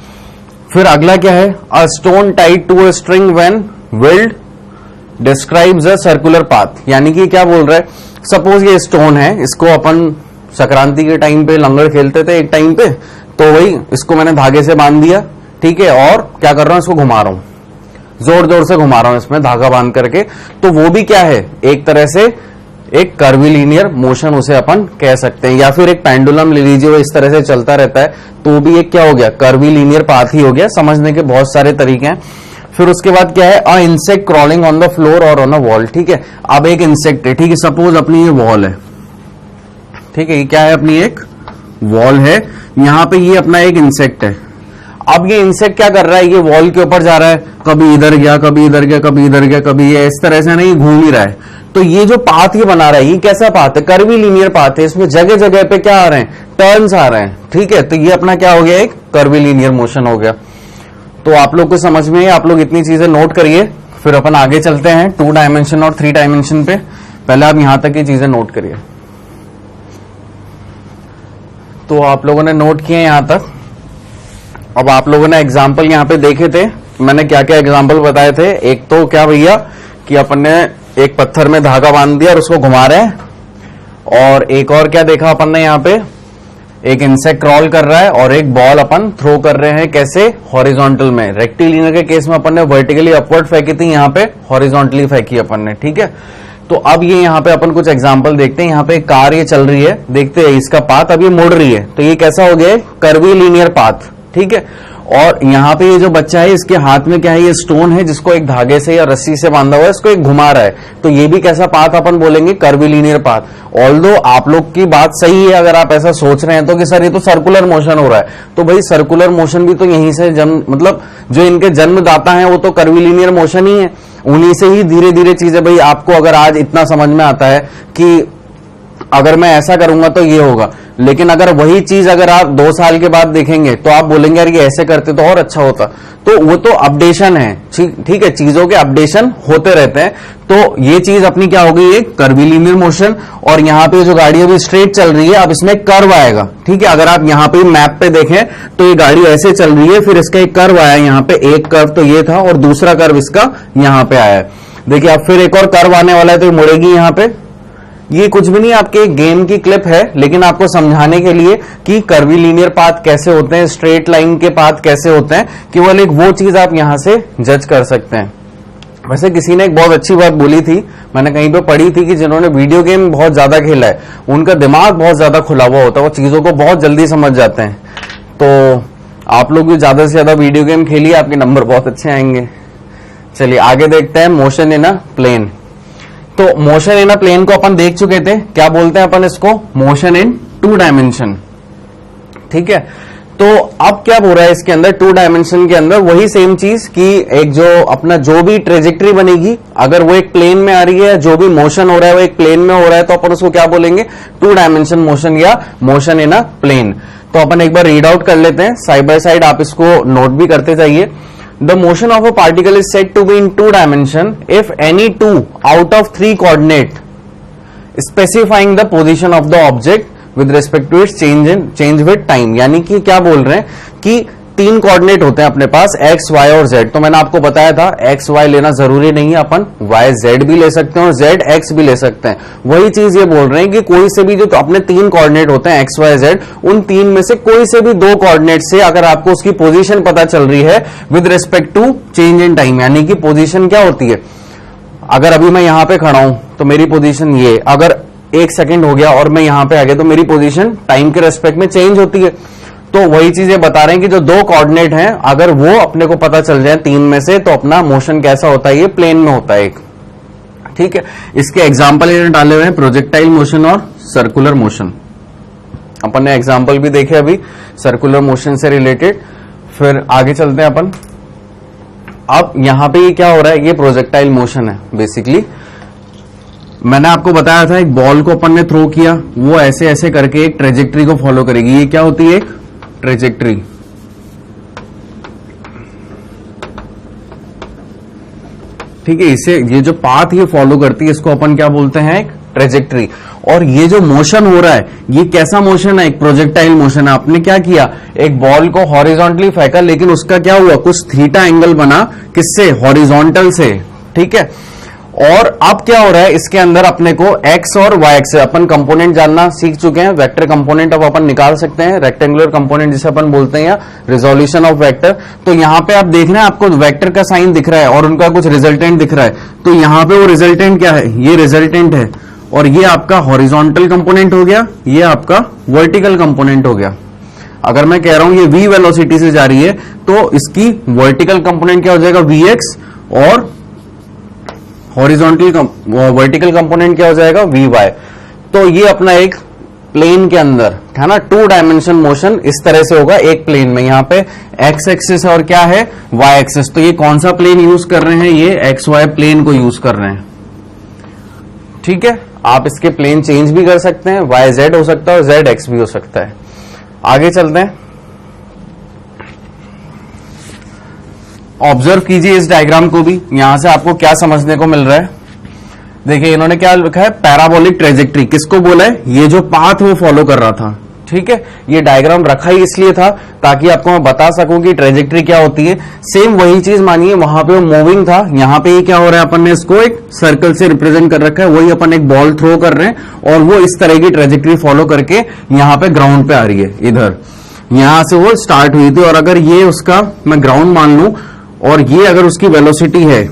फिर अगला क्या है? A stone tied to a string when whirled describes a circular path, यानी कि क्या बोल रहा है, सपोज ये स्टोन है, इसको अपन संक्रांति के टाइम पे लंगड़ खेलते थे एक टाइम पे, तो वही इसको मैंने धागे से बांध दिया, ठीक है, और क्या कर रहा हूं, इसको घुमा रहा हूं, जोर जोर से घुमा रहा हूं इसमें धागा बांध करके, तो वो भी क्या है, एक तरह से एक कर्वीलिनियर मोशन उसे अपन कह सकते हैं। या फिर एक पेंडुलम ले लीजिए, वो इस तरह से चलता रहता है, तो भी एक क्या हो गया, कर्वीलिनियर पाथ ही हो गया। समझने के बहुत सारे तरीके हैं। फिर उसके बाद क्या है, a insect crawling on the floor और ऑन अ वॉल, ठीक है। अब एक इंसेक्ट है, ठीक है, सपोज अपनी ये वॉल है, ठीक है, ये क्या है, अपनी एक वॉल है, यहां पे ये अपना एक इंसेक्ट है। अब ये इंसेक्ट क्या कर रहा है, ये वॉल के ऊपर जा रहा है, कभी इधर गया, कभी इधर गया, कभी इधर गया, कभी ये इस तरह से नहीं घूम ही रहा है। तो ये जो पाथ ये बना रहा है, ये कैसा पाथ है, कर्वीलिनियर पाथ है। इसमें जगह जगह पे क्या आ रहे हैं, टर्न्स आ रहे हैं, ठीक है। तो ये अपना क्या हो गया, एक कर्वीलिनियर मोशन हो गया। तो आप लोग को समझ में, आप लोग इतनी चीजें नोट करिए, फिर अपन आगे चलते हैं 2 डायमेंशन और 3 डायमेंशन पे। पहले आप यहां तक की चीजें नोट करिए। तो आप लोगों ने नोट किए यहां तक। अब आप लोगों ने एग्जाम्पल यहां पे देखे थे, मैंने क्या क्या एग्जाम्पल बताए थे। एक तो क्या भैया कि अपन ने एक पत्थर में धागा बांध दिया और उसको घुमा रहे हैं, और एक और क्या देखा अपन ने, यहाँ पे एक इंसेक्ट क्रॉल कर रहा है और एक बॉल अपन थ्रो कर रहे हैं, कैसे, हॉरिजॉन्टल में। रेक्टिलिनियर के केस में अपन ने वर्टिकली अपवर्ड फेंकी थी, यहाँ पे हॉरिजॉन्टली फेंकी अपन ने, ठीक है। तो अब ये यहाँ पे अपन कुछ एग्जाम्पल देखते हैं। यहाँ पे एक कार ये चल रही है, देखते हैं इसका पाथ, अब ये मुड़ रही है, तो ये कैसा हो गया, कर्वीलिनियर पाथ, ठीक है। और यहाँ पे ये जो बच्चा है, इसके हाथ में क्या है, ये स्टोन है जिसको एक धागे से या रस्सी से बांधा हुआ है, इसको एक घुमा रहा है, तो ये भी कैसा पाथ अपन बोलेंगे, कर्वीलिनियर पाथ। ऑल्दो आप लोग की बात सही है, अगर आप ऐसा सोच रहे हैं तो कि सर ये तो सर्कुलर मोशन हो रहा है, तो भाई सर्कुलर मोशन भी तो यहीं से जन्म, मतलब जो इनके जन्मदाता है वो तो कर्वीलिनियर मोशन ही है, उन्हीं से ही धीरे धीरे चीजें, भाई आपको अगर आज इतना समझ में आता है कि अगर मैं ऐसा करूंगा तो ये होगा, लेकिन अगर वही चीज अगर आप 2 साल के बाद देखेंगे तो आप बोलेंगे यार ये ऐसे करते तो और अच्छा होता। तो वो तो अपडेशन है, ठीक है, चीजों के अपडेशन होते रहते हैं। तो ये चीज अपनी क्या होगी, एक कर्वीलिनियर मोशन। और यहाँ पे जो गाड़ी अभी स्ट्रेट चल रही है, अब इसमें कर्व आएगा, ठीक है। अगर आप यहाँ पे मैप पे देखें तो ये गाड़ी ऐसे चल रही है, फिर इसका एक कर्व आया, यहाँ पे एक कर्व तो ये था और दूसरा कर्व इसका यहाँ पे आया है। देखिए अब फिर एक और कर्व आने वाला है, तो ये मुड़ेगी यहाँ पे। ये कुछ भी नहीं, आपके गेम की क्लिप है, लेकिन आपको समझाने के लिए कि कर्वीलिनियर पाथ कैसे होते हैं, स्ट्रेट लाइन के पाथ कैसे होते हैं, केवल एक वो चीज आप यहां से जज कर सकते हैं। वैसे किसी ने एक बहुत अच्छी बात बोली थी, मैंने कहीं पे पढ़ी थी, कि जिन्होंने वीडियो गेम बहुत ज्यादा खेला है उनका दिमाग बहुत ज्यादा खुला हुआ होता है, वो चीजों को बहुत जल्दी समझ जाते हैं। तो आप लोग भी ज्यादा से ज्यादा वीडियो गेम खेलिए, आपके नंबर बहुत अच्छे आएंगे। चलिए आगे देखते हैं, मोशन इन अ प्लेन। तो मोशन इन अ प्लेन को अपन देख चुके थे, क्या बोलते हैं अपन इसको, मोशन इन 2 डायमेंशन, ठीक है। तो अब क्या हो रहा है इसके अंदर, 2 डायमेंशन के अंदर वही सेम चीज कि एक जो अपना जो भी ट्रेजेक्ट्री बनेगी, अगर वो एक प्लेन में आ रही है, जो भी मोशन हो रहा है वो एक प्लेन में हो रहा है, तो अपन उसको क्या बोलेंगे, 2 डायमेंशन मोशन या मोशन इन अ प्लेन। तो अपन एक बार रीड आउट कर लेते हैं साइड बाय साइड, आप इसको नोट भी करते जाइए। The motion of a particle is said to be in 2 dimension if any 2 out of 3 coordinate specifying the position of the object with respect to its change with time। यानी कि क्या बोल रहे हैं कि 3 कोऑर्डिनेट होते हैं अपने पास, x, y और z। तो मैंने आपको बताया था x, y लेना जरूरी नहीं है, अपन y, z भी ले सकते हैं और z, x भी ले सकते हैं। वही चीज ये बोल रहे हैं कि कोई से भी जो तो अपने 3 कोऑर्डिनेट होते हैं x, y, z, उन 3 में से कोई से भी 2 कोऑर्डिनेट से अगर आपको उसकी पोजीशन पता चल रही है with respect to change in time, यानी कि पोजीशन क्या होती है, अगर अभी मैं यहां पे खड़ा हूं तो मेरी पोजीशन ये, अगर 1 सेकंड हो गया और मैं यहां पे आ गया तो मेरी पोजीशन टाइम के रेस्पेक्ट में चेंज होती है। तो वही चीजें बता रहे हैं कि जो 2 कोऑर्डिनेट हैं अगर वो अपने को पता चल जाए 3 में से, तो अपना मोशन कैसा होता है, ये प्लेन में होता है एक, ठीक है। इसके एग्जाम्पल इन्होंने डाले हुए हैं, प्रोजेक्टाइल मोशन और सर्कुलर मोशन। अपन ने एग्जाम्पल भी देखे अभी सर्कुलर मोशन से रिलेटेड। फिर आगे चलते हैं अपन। अब यहां पे ये क्या हो रहा है, ये प्रोजेक्टाइल मोशन है बेसिकली। मैंने आपको बताया था एक बॉल को अपन ने थ्रो किया, वो ऐसे ऐसे करके एक ट्रेजेक्ट्री को फॉलो करेगी, ये क्या होती है, एक ट्रेजेक्ट्री, ठीक है, इसे ये जो पाथ ये फॉलो करती है इसको अपन क्या बोलते हैं, एक ट्रेजेक्ट्री। और ये जो मोशन हो रहा है ये कैसा मोशन है, एक प्रोजेक्टाइल मोशन है। आपने क्या किया, एक बॉल को हॉरिजॉन्टली फेंका, लेकिन उसका क्या हुआ, कुछ थीटा एंगल बना, किससे, हॉरिजॉन्टल से, ठीक है। और अब क्या हो रहा है, इसके अंदर अपने को एक्स और वाई एक्स अपन कंपोनेंट जानना सीख चुके हैं। वेक्टर कंपोनेंट अब अपन निकाल सकते हैं, रेक्टेंगुलर कंपोनेंट जिसे अपन बोलते हैं, या रिजोल्यूशन ऑफ वेक्टर। तो यहां पे आप देख रहे हैं आपको वेक्टर का साइन दिख रहा है और उनका कुछ रिजल्टेंट दिख रहा है। तो यहां पे वो रिजल्टेंट क्या है, ये रिजल्टेंट है, और ये आपका हॉरिजॉन्टल कंपोनेंट हो गया, ये आपका वर्टिकल कंपोनेंट हो गया। अगर मैं कह रहा हूं ये v वेलोसिटी से जा रही है तो इसकी वर्टिकल कंपोनेंट क्या हो जाएगा, vx, और हॉरिजॉन्टल वर्टिकल कंपोनेंट क्या हो जाएगा, vy। तो ये अपना एक प्लेन के अंदर है ना, 2 डायमेंशन मोशन इस तरह से होगा एक प्लेन में। यहां पे x एक्सिस और क्या है, y एक्सिस। तो ये कौन सा प्लेन यूज कर रहे हैं, ये xy प्लेन को यूज कर रहे हैं, ठीक है। आप इसके प्लेन चेंज भी कर सकते हैं, yz हो सकता है और zx भी हो सकता है। आगे चलते हैं, ऑब्जर्व कीजिए इस डायग्राम को भी, यहां से आपको क्या समझने को मिल रहा है। देखिए इन्होंने क्या लिखा है, पैराबोलिक ट्रेजेक्ट्री। किसको बोला है, ये जो पाथ वो फॉलो कर रहा था, ठीक है। ये डायग्राम रखा ही इसलिए था ताकि आपको मैं बता सकूं कि ट्रेजेक्ट्री क्या होती है। सेम वही चीज मानिए, वहां पे वो मूविंग था, यहां पे ये क्या हो रहा है, अपन ने इसको एक सर्कल से रिप्रेजेंट कर रखा है। वही अपन एक बॉल थ्रो कर रहे हैं और वो इस तरह की ट्रेजेक्ट्री फॉलो करके यहां पे ग्राउंड पे आ रही है। इधर यहां से वो स्टार्ट हुई थी, और अगर ये उसका मैं ग्राउंड मान लूं और ये अगर उसकी वेलोसिटी है,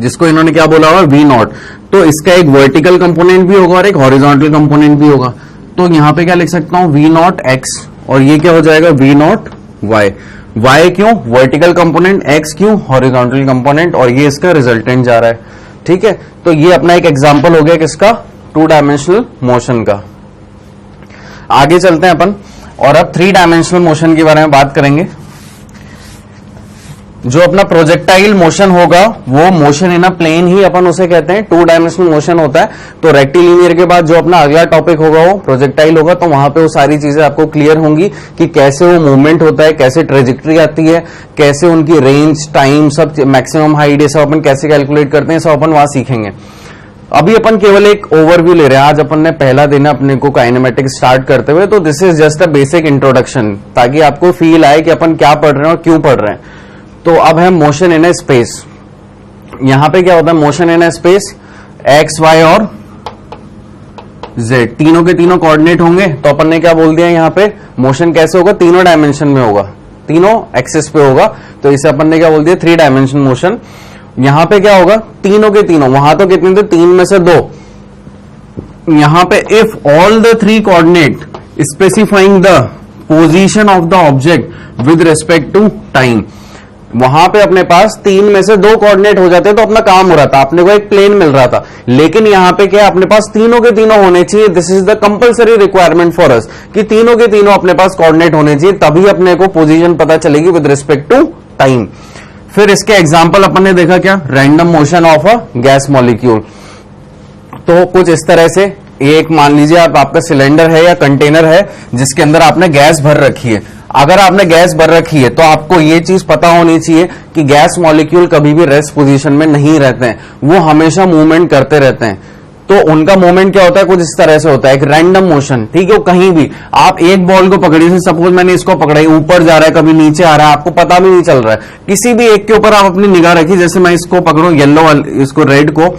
जिसको इन्होंने क्या बोला हुआ, v0, तो इसका एक वर्टिकल कंपोनेंट भी होगा और एक हॉरिजॉन्टल कंपोनेंट भी होगा। तो यहां पे क्या लिख सकता हूं, v0 x, और ये क्या हो जाएगा, v0 y। y क्यों, वर्टिकल कंपोनेंट, x क्यों, हॉरिजॉन्टल कंपोनेंट, और ये इसका रिजल्टेंट जा रहा है, ठीक है। तो ये अपना एक एग्जांपल हो गया किसका, 2 डायमेंशनल मोशन का। आगे चलते हैं अपन, और अब 3 डायमेंशनल मोशन के बारे में बात करेंगे। जो अपना प्रोजेक्टाइल मोशन होगा वो मोशन इन अ प्लेन ही अपन उसे कहते हैं, 2 डायमेंशनल मोशन होता है। तो रेक्टिलिनियर के बाद जो अपना अगला टॉपिक होगा वो प्रोजेक्टाइल होगा। तो वहां पे वो सारी चीजें आपको क्लियर होंगी कि कैसे वो मूवमेंट होता है, कैसे ट्रेजेक्ट्री आती है, कैसे उनकी रेंज, टाइम, सब मैक्सिमम हाइट, ये सब अपन कैसे कैलकुलेट करते हैं, सब अपन वहां सीखेंगे। अभी अपन केवल एक ओवरव्यू ले रहे हैं, आज अपन ने पहला दिन अपने को काइनेमेटिक्स स्टार्ट करते हुए। तो this is just a basic introduction, ताकि आपको फील आए कि अपन क्या पढ़ रहे हैं और क्यों पढ़ रहे हैं। तो अब है मोशन इन ए स्पेस। यहां पे क्या होता है, motion in a space, x, y और जेड तीनों के तीनों कोऑर्डिनेट होंगे। तो अपन ने क्या बोल दिया, यहां पे मोशन कैसे होगा, तीनों डायमेंशन में होगा, तीनों एक्सिस पे होगा। तो इसे अपन ने क्या बोल दिया, 3 डायमेंशन मोशन। यहां पे क्या होगा, तीनों के तीनों, वहां तो कितने थे, 3 में से 2। यहां पे if all the 3 coordinate specifying the position of the object with respect to time, वहां पे अपने पास 3 में से 2 कोऑर्डिनेट हो जाते तो अपना काम हो रहा था, अपने को एक प्लेन मिल रहा था। लेकिन यहां पे क्या, अपने पास तीनों के तीनों होने चाहिए। This is the compulsory requirement for us, कि तीनों के तीनों अपने पास कोऑर्डिनेट होने चाहिए, तभी अपने को पोजीशन पता चलेगी विद रिस्पेक्ट टू टाइम। फिर इसके एग्जाम्पल अपन ने देखा क्या, random motion of a gas molecule. तो कुछ इस तरह से, एक मान लीजिए आपका सिलेंडर है या कंटेनर है जिसके अंदर आपने गैस भर रखी है। अगर आपने गैस भर रखी है तो आपको ये चीज पता होनी चाहिए कि गैस मॉलिक्यूल कभी भी रेस्ट पोजीशन में नहीं रहते हैं, वो हमेशा मूवमेंट करते रहते हैं। तो उनका मूवमेंट क्या होता है, कुछ इस तरह से होता है, एक रैंडम मोशन, ठीक है। कहीं भी आप एक बॉल को पकड़िए, से सपोज मैंने इसको पकड़ा, ऊपर जा रहा है, कभी नीचे आ रहा है, आपको पता भी नहीं चल रहा है। किसी भी एक के ऊपर आप अपनी निगाह रखिए, जैसे मैं इसको पकड़ूं, येलो, इसको रेड को,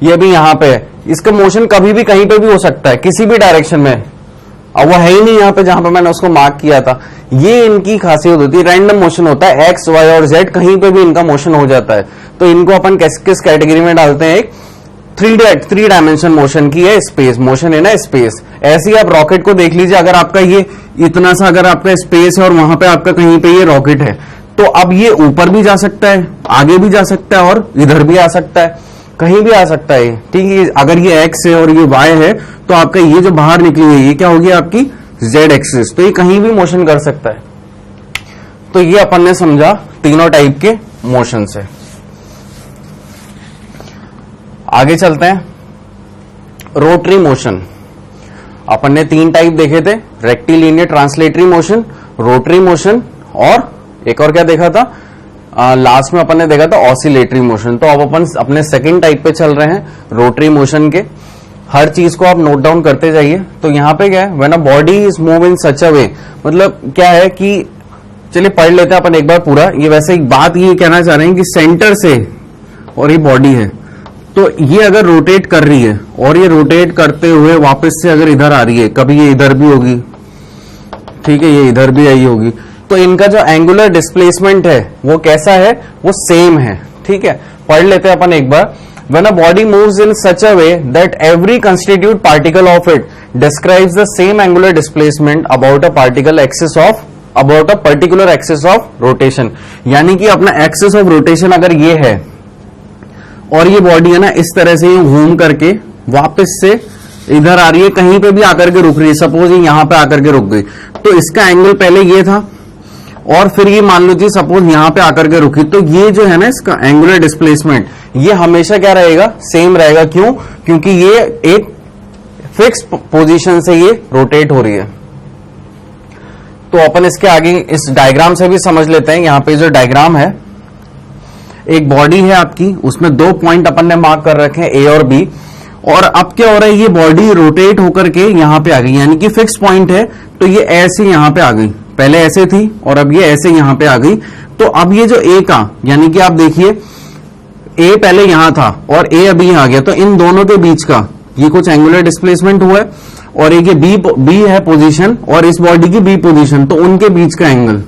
ये भी यहां पे है, इसका मोशन कभी भी कहीं पे भी हो सकता है, किसी भी डायरेक्शन में। अब वो है ही नहीं यहाँ पे जहां पे मैंने उसको मार्क किया था। ये इनकी खासियत होती है, रैंडम मोशन होता है, एक्स, वाई और जेड कहीं पे भी इनका मोशन हो जाता है। तो इनको अपन किस कैटेगरी में डालते हैं, एक 3 डायमेंशन मोशन की है स्पेस, मोशन है ना स्पेस। ऐसे ही आप रॉकेट को देख लीजिए, अगर आपका ये इतना सा अगर आपका स्पेस है और वहां पे आपका कहीं पे ये रॉकेट है, तो अब ये ऊपर भी जा सकता है, आगे भी जा सकता है और इधर भी आ सकता है, कहीं भी आ सकता है, ठीक है। अगर ये एक्स है और ये वाई है तो आपका ये जो बाहर निकली हुई है ये क्या होगी, आपकी जेड एक्सिस। तो ये कहीं भी मोशन कर सकता है। तो ये अपन ने समझा तीनों टाइप के मोशन से। आगे चलते हैं, रोटरी मोशन। अपन ने 3 टाइप देखे थे, rectilinear translatory motion, rotary motion और एक और क्या देखा था, लास्ट में अपन ने देखा था ऑसिलेटरी मोशन। तो अब अपन अपने सेकंड टाइप पे चल रहे हैं, रोटरी मोशन के। हर चीज को आप नोट डाउन करते जाइए। तो यहाँ पे क्या है, when a body is move in such a way, मतलब क्या है कि चलिए पढ़ लेते हैं अपन एक बार पूरा। ये वैसे एक बात ये कहना चाह रहे हैं कि सेंटर से, और ये बॉडी है, तो ये अगर रोटेट कर रही है और ये रोटेट करते हुए वापस से अगर इधर आ रही है, कभी ये इधर भी होगी, ठीक है, ये इधर भी आई होगी, तो इनका जो एंगुलर डिस्प्लेसमेंट है वो कैसा है, वो सेम है। ठीक है, पढ़ लेते हैं अपन एक बार। When a body moves in such a way that every constituent particle of it describes the same angular displacement about a particular axis of rotation, यानी कि अपना एक्सिस ऑफ रोटेशन अगर ये है और ये बॉडी है ना इस तरह से घूम करके वापस से इधर आ रही है, कहीं पे भी आकर के रुक रही है, सपोज ये यहां पे आकर के रुक गई, तो इसका एंगल पहले ये था और फिर ये मान लो जी सपोज यहां पे आकर के रुकी, तो ये जो है ना इसका एंगुलर डिस्प्लेसमेंट ये हमेशा क्या रहेगा, सेम रहेगा। क्यों? क्योंकि ये एक फिक्स पोजीशन से ये रोटेट हो रही है। तो अपन इसके आगे इस डायग्राम से भी समझ लेते हैं। यहां पे जो डायग्राम है, एक बॉडी है आपकी, उसमें 2 पॉइंट अपन ने मार्क कर रखे हैं, ए और बी। और अब क्या हो रहा है, ये बॉडी रोटेट होकर के यहां पे आ गई, यानी कि फिक्स पॉइंट है, तो ये ऐसे यहां पे आ गई, पहले ऐसे थी और अब ये ऐसे यहां पे आ गई। तो अब ये जो ए का, यानी कि आप देखिए ए पहले यहां था और ए अभी यहां आ गया, तो इन दोनों के बीच का ये कुछ एंगुलर डिस्प्लेसमेंट हुआ है, और एक ये बी है पोजीशन और इस बॉडी की बी पोजीशन, तो उनके बीच का एंगल,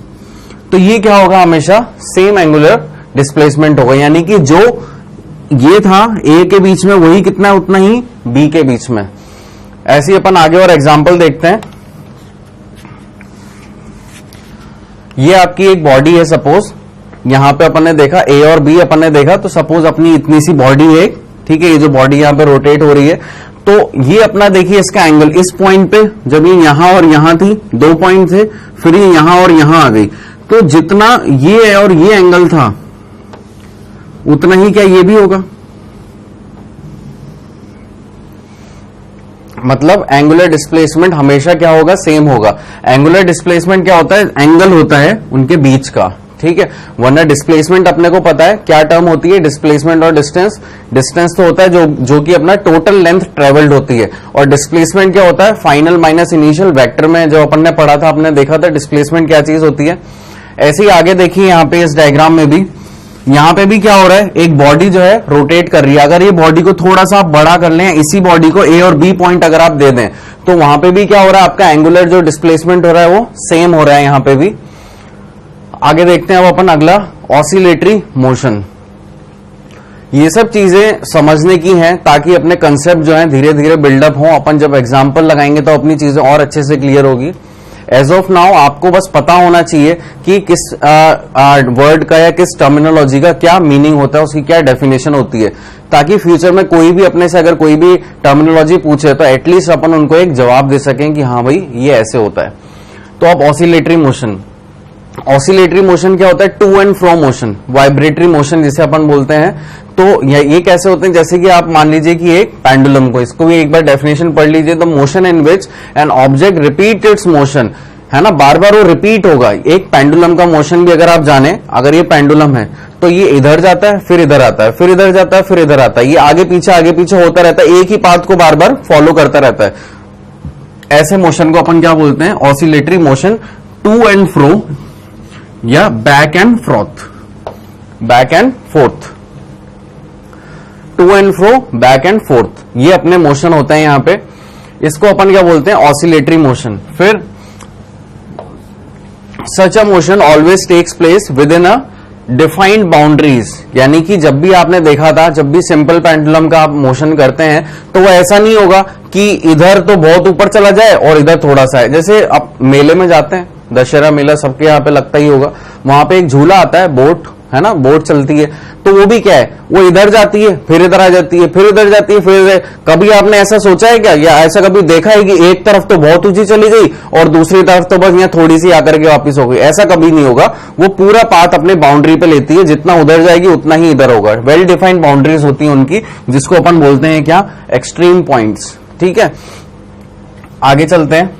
तो ये क्या होगा, हमेशा सेम एंगुलर डिस्प्लेसमेंट होगा। यानी कि जो ये था ए के बीच में वही कितना है, उतना ही बी के बीच में। ऐसे ही अपन आगे और एग्जांपल देखते हैं। ये आपकी एक बॉडी है, सपोज यहां पे अपन ने देखा ए और बी अपन ने देखा, तो सपोज अपनी इतनी सी बॉडी है, ठीक है, ये जो बॉडी यहां पे रोटेट हो रही है, तो ये अपना देखिए इसका एंगल इस पॉइंट पे, जब ये यहां और यहां थी 2 पॉइंट थे, फिर ये यहां और यहां आ गई, तो जितना ये और ये एंगल था उतना ही क्या ये भी होगा, मतलब एंगुलर डिस्प्लेसमेंट हमेशा क्या होगा, सेम होगा। एंगुलर डिस्प्लेसमेंट क्या होता है, एंगल होता है उनके बीच का, ठीक है। वरना डिस्प्लेसमेंट अपने को पता है क्या टर्म होती है, डिस्प्लेसमेंट और डिस्टेंस। डिस्टेंस तो होता है जो कि अपना टोटल लेंथ ट्रेवल्ड होती है, और डिस्प्लेसमेंट क्या होता है, फाइनल माइनस इनिशियल वेक्टर में जो अपन ने पढ़ा था, आपने देखा था डिस्प्लेसमेंट क्या चीज होती है। ऐसे ही आगे देखिए यहाँ पे इस डायग्राम में भी, यहां पे भी क्या हो रहा है, एक बॉडी जो है रोटेट कर रही है। अगर ये बॉडी को थोड़ा सा आप बड़ा कर लें, इसी बॉडी को ए और बी पॉइंट अगर आप दे दें, तो वहां पे भी क्या हो रहा है, आपका एंगुलर जो डिस्प्लेसमेंट हो रहा है वो सेम हो रहा है यहां पे भी। आगे देखते हैं अब अपन अगला, ऑसिलेटरी मोशन। ये सब चीजें समझने की हैं ताकि अपने कंसेप्ट जो है धीरे धीरे बिल्डअप हो। अपन जब एग्जाम्पल लगाएंगे तो अपनी चीजें और अच्छे से क्लियर होगी। एज ऑफ नाउ आपको बस पता होना चाहिए कि किस वर्ड का या किस टर्मिनोलॉजी का क्या मीनिंग होता है, उसकी क्या डेफिनेशन होती है, ताकि फ्यूचर में कोई भी अपने से अगर कोई भी टर्मिनोलॉजी पूछे तो एटलीस्ट अपन उनको एक जवाब दे सकें कि हाँ भाई ये ऐसे होता है। तो अब ऑसिलेटरी मोशन, ऑसिलेटरी मोशन क्या होता है, to and fro motion, vibratory motion जिसे अपन बोलते हैं। तो ये कैसे होते हैं, जैसे कि आप मान लीजिए कि एक पेंडुलम को, इसको भी एक बार डेफिनेशन पढ़ लीजिए, the motion in which an object repeat it's motion, है ना, बार बार वो रिपीट होगा। एक पेंडुलम का मोशन भी अगर आप जाने, अगर ये पेंडुलम है तो ये इधर जाता है, फिर इधर आता है, फिर इधर जाता है, फिर इधर आता है, ये आगे पीछे होता रहता है, एक ही पाथ को बार बार फॉलो करता रहता है। ऐसे मोशन को अपन क्या बोलते हैं, oscillatory motion. To and fro या back and froth, back and forth, to and fro, back and forth, ये अपने मोशन होते हैं यहां पे। इसको अपन क्या बोलते हैं, ऑसिलेटरी मोशन। फिर such a motion always takes place within a defined boundaries, यानी कि जब भी आपने देखा था, जब भी सिंपल पेंडुलम का आप मोशन करते हैं तो वो ऐसा नहीं होगा कि इधर तो बहुत ऊपर चला जाए और इधर थोड़ा सा है। जैसे आप मेले में जाते हैं, दशहरा मेला सबके यहाँ पे लगता ही होगा, वहां पे एक झूला आता है, बोट है ना, बोट चलती है, तो वो भी क्या है, वो इधर जाती है, फिर इधर आ जाती है, फिर इधर जाती है, फिर इधर। कभी आपने ऐसा सोचा है क्या, या ऐसा कभी देखा है कि एक तरफ तो बहुत ऊंची चली गई और दूसरी तरफ तो बस यहाँ थोड़ी सी आकर के वापस हो गई? ऐसा कभी नहीं होगा। वो पूरा पाथ अपने बाउंड्री पे लेती है, जितना उधर जाएगी उतना ही इधर होगा। वेल डिफाइंड बाउंड्रीज होती है उनकी, जिसको अपन बोलते हैं क्या, एक्सट्रीम पॉइंट्स। ठीक है, आगे चलते हैं।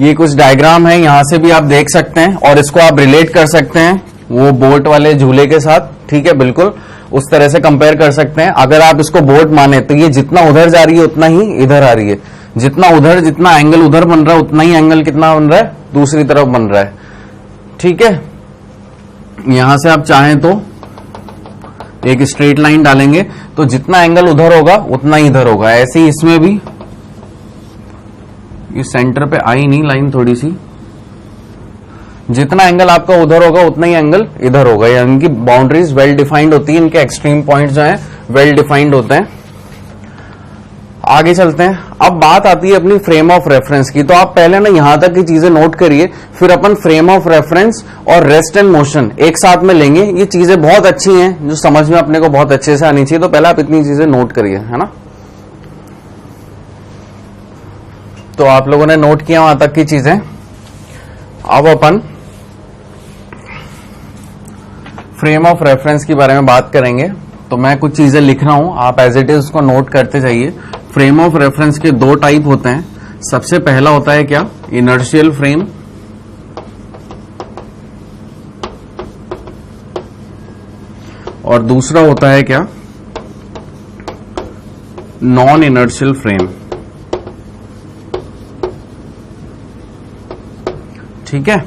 ये कुछ डायग्राम है, यहां से भी आप देख सकते हैं और इसको आप रिलेट कर सकते हैं वो बोट वाले झूले के साथ, ठीक है, बिल्कुल उस तरह से कंपेयर कर सकते हैं। अगर आप इसको बोट माने तो ये जितना उधर जा रही है उतना ही इधर आ रही है, जितना एंगल उधर बन रहा है उतना ही एंगल कितना बन रहा है, दूसरी तरफ बन रहा है, ठीक है। यहां से आप चाहें तो एक स्ट्रेट लाइन डालेंगे तो जितना एंगल उधर होगा उतना ही इधर होगा। ऐसे ही इसमें भी, ये सेंटर पे आई नहीं लाइन थोड़ी सी, जितना एंगल आपका उधर होगा उतना ही एंगल इधर होगा, यानी इनकी बाउंड्रीज वेल डिफाइंड होती है, इनके एक्सट्रीम पॉइंट जो है वेल डिफाइंड होते हैं। आगे चलते हैं। अब बात आती है अपनी फ्रेम ऑफ रेफरेंस की। तो आप पहले ना यहां तक की चीजें नोट करिए, फिर अपन फ्रेम ऑफ रेफरेंस और रेस्ट एंड मोशन एक साथ में लेंगे। ये चीजें बहुत अच्छी हैं जो समझ में अपने को बहुत अच्छे से आनी चाहिए, तो पहले आप इतनी चीजें नोट करिए, है ना। तो आप लोगों ने नोट किया वहां तक की चीजें। अब अपन फ्रेम ऑफ रेफरेंस के बारे में बात करेंगे। तो मैं कुछ चीजें लिख रहा हूं, आप एज इट इज उसको नोट करते जाइए। फ्रेम ऑफ रेफरेंस के दो टाइप होते हैं। सबसे पहला होता है क्या, इनर्शियल फ्रेम, और दूसरा होता है क्या, नॉन इनर्शियल फ्रेम, ठीक है।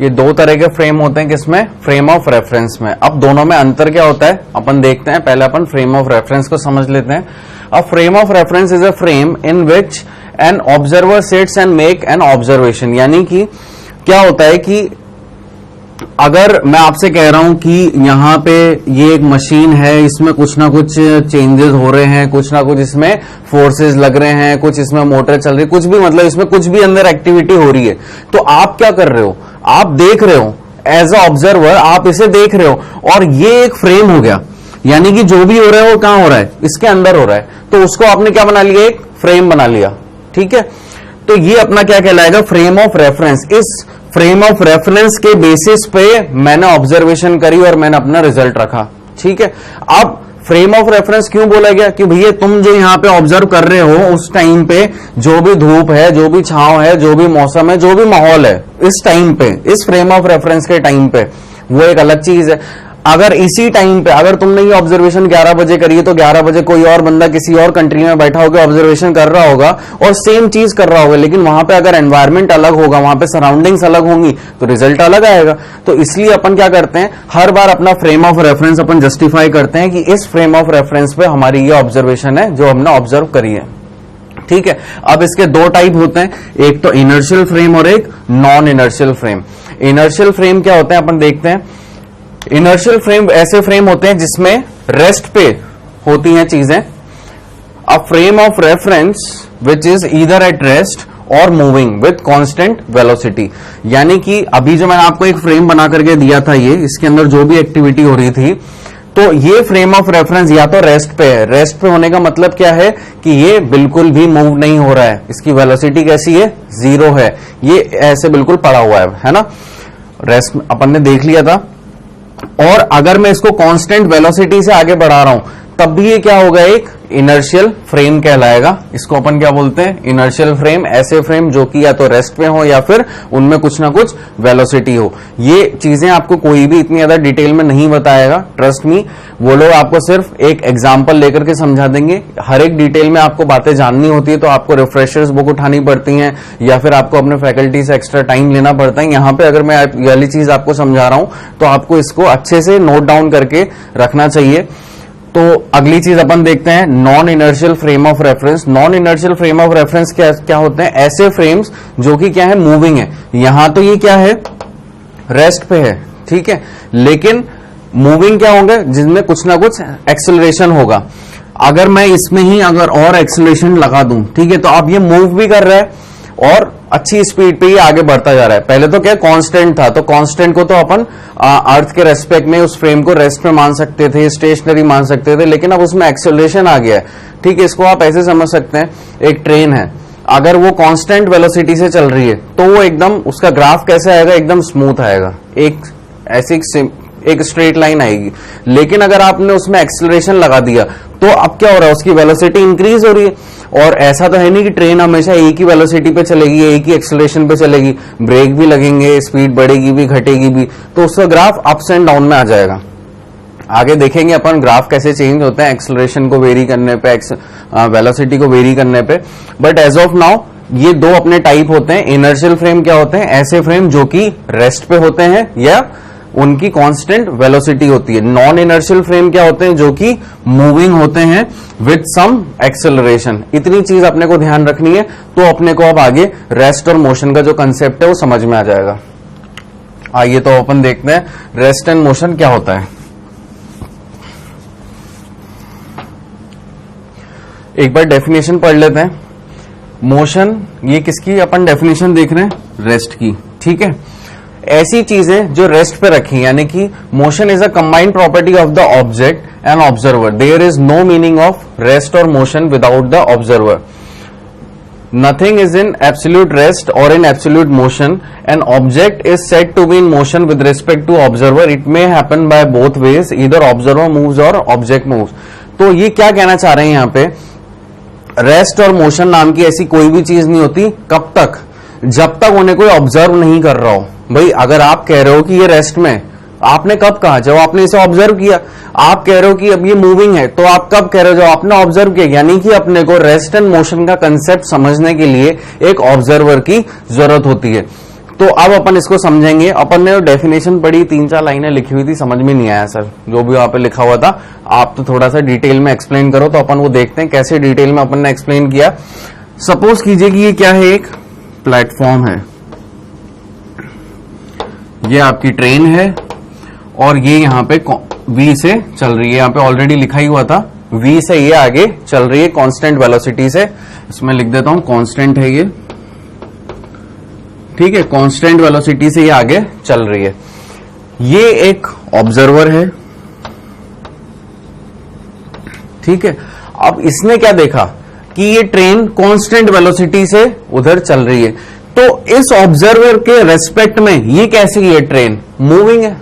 ये दो तरह के फ्रेम होते हैं किसमें, फ्रेम ऑफ रेफरेंस में। अब दोनों में अंतर क्या होता है अपन देखते हैं। पहले अपन फ्रेम ऑफ रेफरेंस को समझ लेते हैं। A frame of reference is a frame in which an observer sits and make an observation. यानी कि क्या होता है कि अगर मैं आपसे कह रहा हूं कि यहां पे ये एक मशीन है, इसमें कुछ ना कुछ चेंजेस हो रहे हैं, कुछ ना कुछ इसमें फोर्सेस लग रहे हैं, कुछ इसमें मोटर चल रही है, कुछ भी मतलब इसमें कुछ भी अंदर एक्टिविटी हो रही है, तो आप क्या कर रहे हो, आप देख रहे हो एज अ ऑब्जर्वर, आप इसे देख रहे हो और ये एक फ्रेम हो गया। यानी कि जो भी हो रहा है वो कहां हो रहा है, इसके अंदर हो रहा है, तो उसको आपने क्या बना लिया, एक फ्रेम बना लिया, ठीक है। तो ये अपना क्या कहलाएगा, फ्रेम ऑफ रेफरेंस। इस फ्रेम ऑफ रेफरेंस के बेसिस पे मैंने ऑब्जर्वेशन करी और मैंने अपना रिजल्ट रखा, ठीक है। अब फ्रेम ऑफ रेफरेंस क्यों बोला गया कि भैया तुम जो यहां पे ऑब्जर्व कर रहे हो उस टाइम पे जो भी धूप है, जो भी छांव है, जो भी मौसम है, जो भी माहौल है इस टाइम पे, इस फ्रेम ऑफ रेफरेंस के टाइम पे, वो एक अलग चीज है। अगर इसी टाइम पे अगर तुमने ये ऑब्जर्वेशन 11 बजे करी है तो 11 बजे कोई और बंदा किसी और कंट्री में बैठा होकर ऑब्जर्वेशन कर रहा होगा और सेम चीज कर रहा होगा, लेकिन वहां पे अगर एनवायरमेंट अलग होगा, वहां पे सराउंडिंग्स अलग होंगी तो रिजल्ट अलग आएगा। तो इसलिए अपन क्या करते हैं, हर बार अपना frame of reference upon justify करते हैं कि इस फ्रेम ऑफ रेफरेंस पे हमारी ये ऑब्जर्वेशन है जो हमने ऑब्जर्व करी है, ठीक है। अब इसके दो टाइप होते हैं, एक तो इनर्शियल फ्रेम और एक non inertial frame. Inertial frame क्या होते हैं अपन देखते हैं। इनर्शियल फ्रेम ऐसे फ्रेम होते हैं जिसमें रेस्ट पे होती हैं चीजें। A frame of reference which is either at rest और मूविंग विथ कांस्टेंट वेलोसिटी। यानी कि अभी जो मैंने आपको एक फ्रेम बना करके दिया था, ये इसके अंदर जो भी एक्टिविटी हो रही थी, तो ये फ्रेम ऑफ रेफरेंस या तो रेस्ट पे है। रेस्ट पे होने का मतलब क्या है कि ये बिल्कुल भी मूव नहीं हो रहा है, इसकी वेलोसिटी कैसी है, 0 है, ये ऐसे बिल्कुल पड़ा हुआ है ना। रेस्ट अपन ने देख लिया था। और अगर मैं इसको कांस्टेंट वेलोसिटी से आगे बढ़ा रहा हूं तब भी ये क्या होगा, एक इनर्शियल फ्रेम कहलाएगा। इसको अपन क्या बोलते हैं, इनर्शियल फ्रेम। ऐसे फ्रेम जो कि या तो रेस्ट पे हो या फिर उनमें कुछ ना कुछ वेलोसिटी हो। ये चीजें आपको कोई भी इतनी ज्यादा डिटेल में नहीं बताएगा, ट्रस्ट मी। वो लोग आपको सिर्फ एक एग्जांपल लेकर के समझा देंगे। हर एक डिटेल में आपको बातें जाननी होती है तो आपको रिफ्रेशर्स बुक उठानी पड़ती हैं या फिर आपको अपने फैकल्टी से एक्स्ट्रा टाइम लेना पड़ता है। यहाँ पे अगर मैं ये वाली चीज आपको समझा रहा हूं तो आपको इसको अच्छे से नोट डाउन करके रखना चाहिए। तो अगली चीज अपन देखते हैं, non inertial frame of reference. Non inertial frame of reference क्या होते हैं, ऐसे फ्रेम्स जो कि क्या है, मूविंग है। यहां तो ये क्या है, रेस्ट पे है, ठीक है, लेकिन मूविंग क्या होंगे, जिसमें कुछ ना कुछ एक्सेलरेशन होगा। अगर मैं इसमें ही अगर और एक्सेलरेशन लगा दूं, ठीक है, तो अब ये मूव भी कर रहा है और अच्छी स्पीड पे ही आगे बढ़ता जा रहा है। पहले तो क्या कांस्टेंट था, तो कांस्टेंट को तो अपन अर्थ के रेस्पेक्ट में उस फ्रेम को रेस्ट में मान सकते थे, स्टेशनरी मान सकते थे, लेकिन अब उसमें एक्सेलरेशन आ गया है, ठीक है। इसको आप ऐसे समझ सकते हैं, एक ट्रेन है, अगर वो कांस्टेंट वेलोसिटी से चल रही है तो वो एकदम, उसका ग्राफ कैसे आएगा, एकदम स्मूथ आएगा, एक ऐसी एक स्ट्रेट लाइन आएगी। लेकिन अगर आपने उसमें एक्सेलरेशन लगा दिया तो अब क्या हो रहा है, उसकी वेलोसिटी इंक्रीज हो रही है और ऐसा तो है नहीं कि ट्रेन हमेशा एक ही वेलोसिटी पे चलेगी, एक ही एक्सेलरेशन पे चलेगी, ब्रेक भी लगेंगे, स्पीड बढ़ेगी भी घटेगी भी, तो उसका ग्राफ अप्स एंड डाउन में आ जाएगा। आगे देखेंगे अपन ग्राफ कैसे चेंज होते हैं एक्सेलरेशन को वेरी करने पे, वेलोसिटी को वेरी करने पे। बट एज ऑफ नाउ ये दो अपने टाइप होते हैं। इनर्शियल फ्रेम क्या होते हैं? ऐसे फ्रेम जो कि रेस्ट पे होते हैं या उनकी कांस्टेंट वेलोसिटी होती है। नॉन इनर्शियल फ्रेम क्या होते हैं? जो कि मूविंग होते हैं विथ सम एक्सेलरेशन। इतनी चीज अपने को ध्यान रखनी है, तो अपने को अब आगे रेस्ट और मोशन का जो कंसेप्ट है वो समझ में आ जाएगा। आइए तो अपन देखते हैं रेस्ट एंड मोशन क्या होता है। एक बार डेफिनेशन पढ़ लेते हैं। मोशन, ये किसकी अपन डेफिनेशन देख रहे हैं? रेस्ट की। ठीक है, ऐसी चीजें जो रेस्ट पे रखी, यानी कि motion is a combined property of the object and observer. There is no meaning of rest और motion without the observer. Nothing is in absolute rest or in absolute motion. An object is said to be in motion with respect to observer. It may happen by both ways, either observer moves or object moves. तो ये क्या कहना चाह रहे हैं यहाँ पे? Rest और मोशन नाम की ऐसी कोई भी चीज नहीं होती। कब तक? जब तक उन्हें कोई ऑब्जर्व नहीं कर रहा हो। भाई अगर आप कह रहे हो कि ये रेस्ट में, आपने कब कहा? जब आपने इसे ऑब्जर्व किया। आप कह रहे हो कि अब ये मूविंग है, तो आप कब कह रहे हो? जब आपने ऑब्जर्व किया। यानी कि अपने को रेस्ट एंड मोशन का कंसेप्ट समझने के लिए एक ऑब्जर्वर की जरूरत होती है। तो अब अपन इसको समझेंगे। अपन ने डेफिनेशन पढ़ी, 3-4 लाइनें लिखी हुई थी, समझ में नहीं आया सर जो भी वहां पे लिखा हुआ था। आप तो थोड़ा सा डिटेल में एक्सप्लेन करो, तो अपन वो देखते हैं कैसे डिटेल में अपन ने एक्सप्लेन किया। सपोज कीजिए कि ये क्या है? एक प्लेटफॉर्म है, ये आपकी ट्रेन है और ये यहाँ पे V से चल रही है। यहाँ पे ऑलरेडी लिखा ही हुआ था, V से ये आगे चल रही है कांस्टेंट वेलोसिटी से। इसमें लिख देता हूं कांस्टेंट है ये। ठीक है, कांस्टेंट वेलोसिटी से ये आगे चल रही है। ये एक ऑब्जर्वर है। ठीक है, अब इसने क्या देखा कि ये ट्रेन कांस्टेंट वेलोसिटी से उधर चल रही है, तो इस ऑब्जर्वर के रेस्पेक्ट में ये कैसी है? ट्रेन मूविंग है।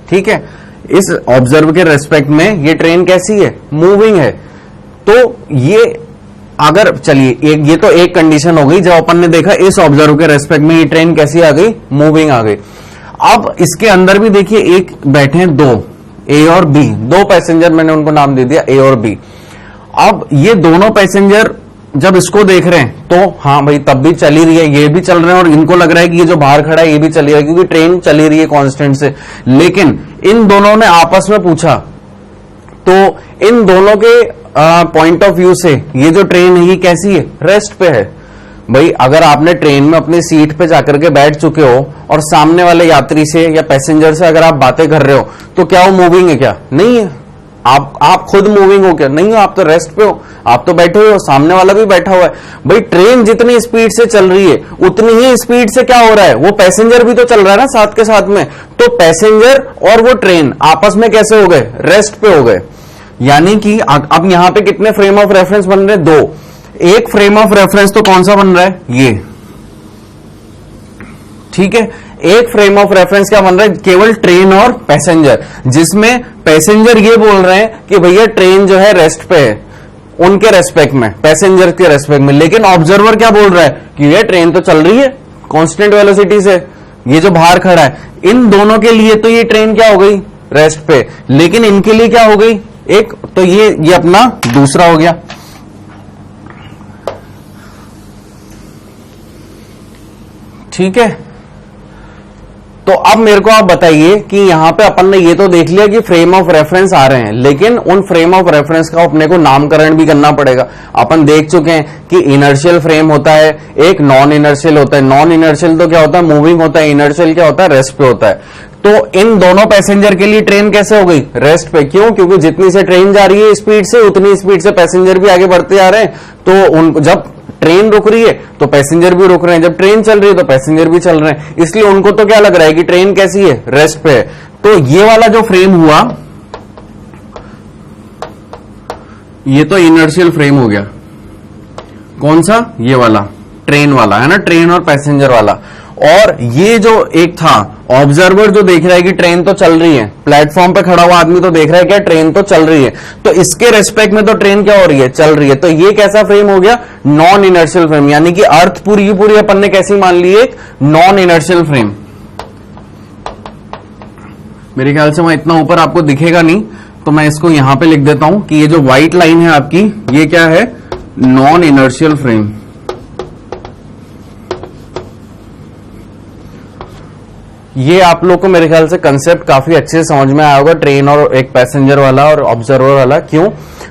ठीक है, इस ऑब्जर्वर के रेस्पेक्ट में ये ट्रेन कैसी है? मूविंग है। तो ये अगर चलिए ये तो एक कंडीशन हो गई, जब अपन ने देखा इस ऑब्जर्वर के रेस्पेक्ट में ये ट्रेन कैसी आ गई? मूविंग आ गई। अब इसके अंदर भी देखिए एक बैठे हैं दो, ए और बी, दो पैसेंजर, मैंने उनको नाम दे दिया ए और बी। अब ये दोनों पैसेंजर जब इसको देख रहे हैं तो हाँ भाई तब भी चली रही है, ये भी चल रहे हैं, और इनको लग रहा है कि ये जो बाहर खड़ा है ये भी चली रही है, क्योंकि ट्रेन चली रही है कांस्टेंट से। लेकिन इन दोनों ने आपस में पूछा, तो इन दोनों के पॉइंट ऑफ व्यू से ये जो ट्रेन है ये कैसी है? रेस्ट पे है। भाई अगर आपने ट्रेन में अपनी सीट पे जाकर के बैठ चुके हो और सामने वाले यात्री से या पैसेंजर से अगर आप बातें कर रहे हो, तो क्या वो मूविंग है? क्या नहीं है। आप खुद मूविंग हो क्या? नहीं हो, आप तो रेस्ट पे हो, आप तो बैठे हो, सामने वाला भी बैठा हुआ है। भाई ट्रेन जितनी स्पीड से चल रही है उतनी ही स्पीड से क्या हो रहा है? वो पैसेंजर भी तो चल रहा है ना साथ के साथ में। तो पैसेंजर और वो ट्रेन आपस में कैसे हो गए? रेस्ट पे हो गए। यानी कि अब यहां पे कितने फ्रेम ऑफ रेफरेंस बन रहे हैं? दो। एक फ्रेम ऑफ रेफरेंस तो कौन सा बन रहा है? ये। ठीक है, एक फ्रेम ऑफ रेफरेंस क्या बन रहा है? केवल ट्रेन और पैसेंजर, जिसमें पैसेंजर ये बोल रहे हैं कि भैया ट्रेन जो है रेस्ट पे है, उनके रेस्पेक्ट में, पैसेंजर के रेस्पेक्ट में। लेकिन ऑब्जर्वर क्या बोल रहा है कि ये ट्रेन तो चल रही है कांस्टेंट वेलोसिटी से, ये जो बाहर खड़ा है। इन दोनों के लिए तो ये ट्रेन क्या हो गई? रेस्ट पे। लेकिन इनके लिए क्या हो गई? एक तो ये अपना दूसरा हो गया। ठीक है, तो अब मेरे को आप बताइए कि यहां पे अपन ने ये तो देख लिया कि फ्रेम ऑफ रेफरेंस आ रहे हैं, लेकिन उन फ्रेम ऑफ रेफरेंस का अपने को नामकरण भी करना पड़ेगा। अपन देख चुके हैं कि इनर्शियल फ्रेम होता है, एक नॉन इनर्शियल होता है। नॉन इनर्शियल तो क्या होता है? मूविंग होता है। इनर्शियल क्या होता है? रेस्ट पे होता है। तो इन दोनों पैसेंजर के लिए ट्रेन कैसे हो गई? रेस्ट पे। क्यों? क्योंकि जितनी से ट्रेन जा रही है स्पीड से, उतनी स्पीड से पैसेंजर भी आगे बढ़ते जा रहे हैं। तो जब ट्रेन रुक रही है तो पैसेंजर भी रुक रहे हैं, जब ट्रेन चल रही है तो पैसेंजर भी चल रहे हैं। इसलिए उनको तो क्या लग रहा है कि ट्रेन कैसी है? रेस्ट पे है। तो ये वाला जो फ्रेम हुआ, ये तो इनर्शियल फ्रेम हो गया। कौन सा? ये वाला, ट्रेन वाला है ना, ट्रेन और पैसेंजर वाला। और ये जो एक था ऑब्जर्वर जो देख रहा है कि ट्रेन तो चल रही है, प्लेटफॉर्म पे खड़ा हुआ आदमी तो देख रहा है क्या ट्रेन तो चल रही है, तो इसके रेस्पेक्ट में तो ट्रेन क्या हो रही है, चल रही है। तो ये कैसा फ्रेम हो गया, नॉन इनर्शियल फ्रेम, यानी कि अर्थ पूरी की पूरी अपन ने कैसी मान ली, एक नॉन इनर्शियल फ्रेम। मेरे ख्याल से वहां इतना ऊपर आपको दिखेगा नहीं, तो मैं इसको यहां पे लिख देता हूं कि ये जो व्हाइट लाइन है आपकी, ये क्या है, नॉन इनर्शियल फ्रेम। ये आप लोग को मेरे ख्याल से कंसेप्ट काफी अच्छे से समझ में आया होगा, ट्रेन और एक पैसेंजर वाला और ऑब्जर्वर वाला। क्यों?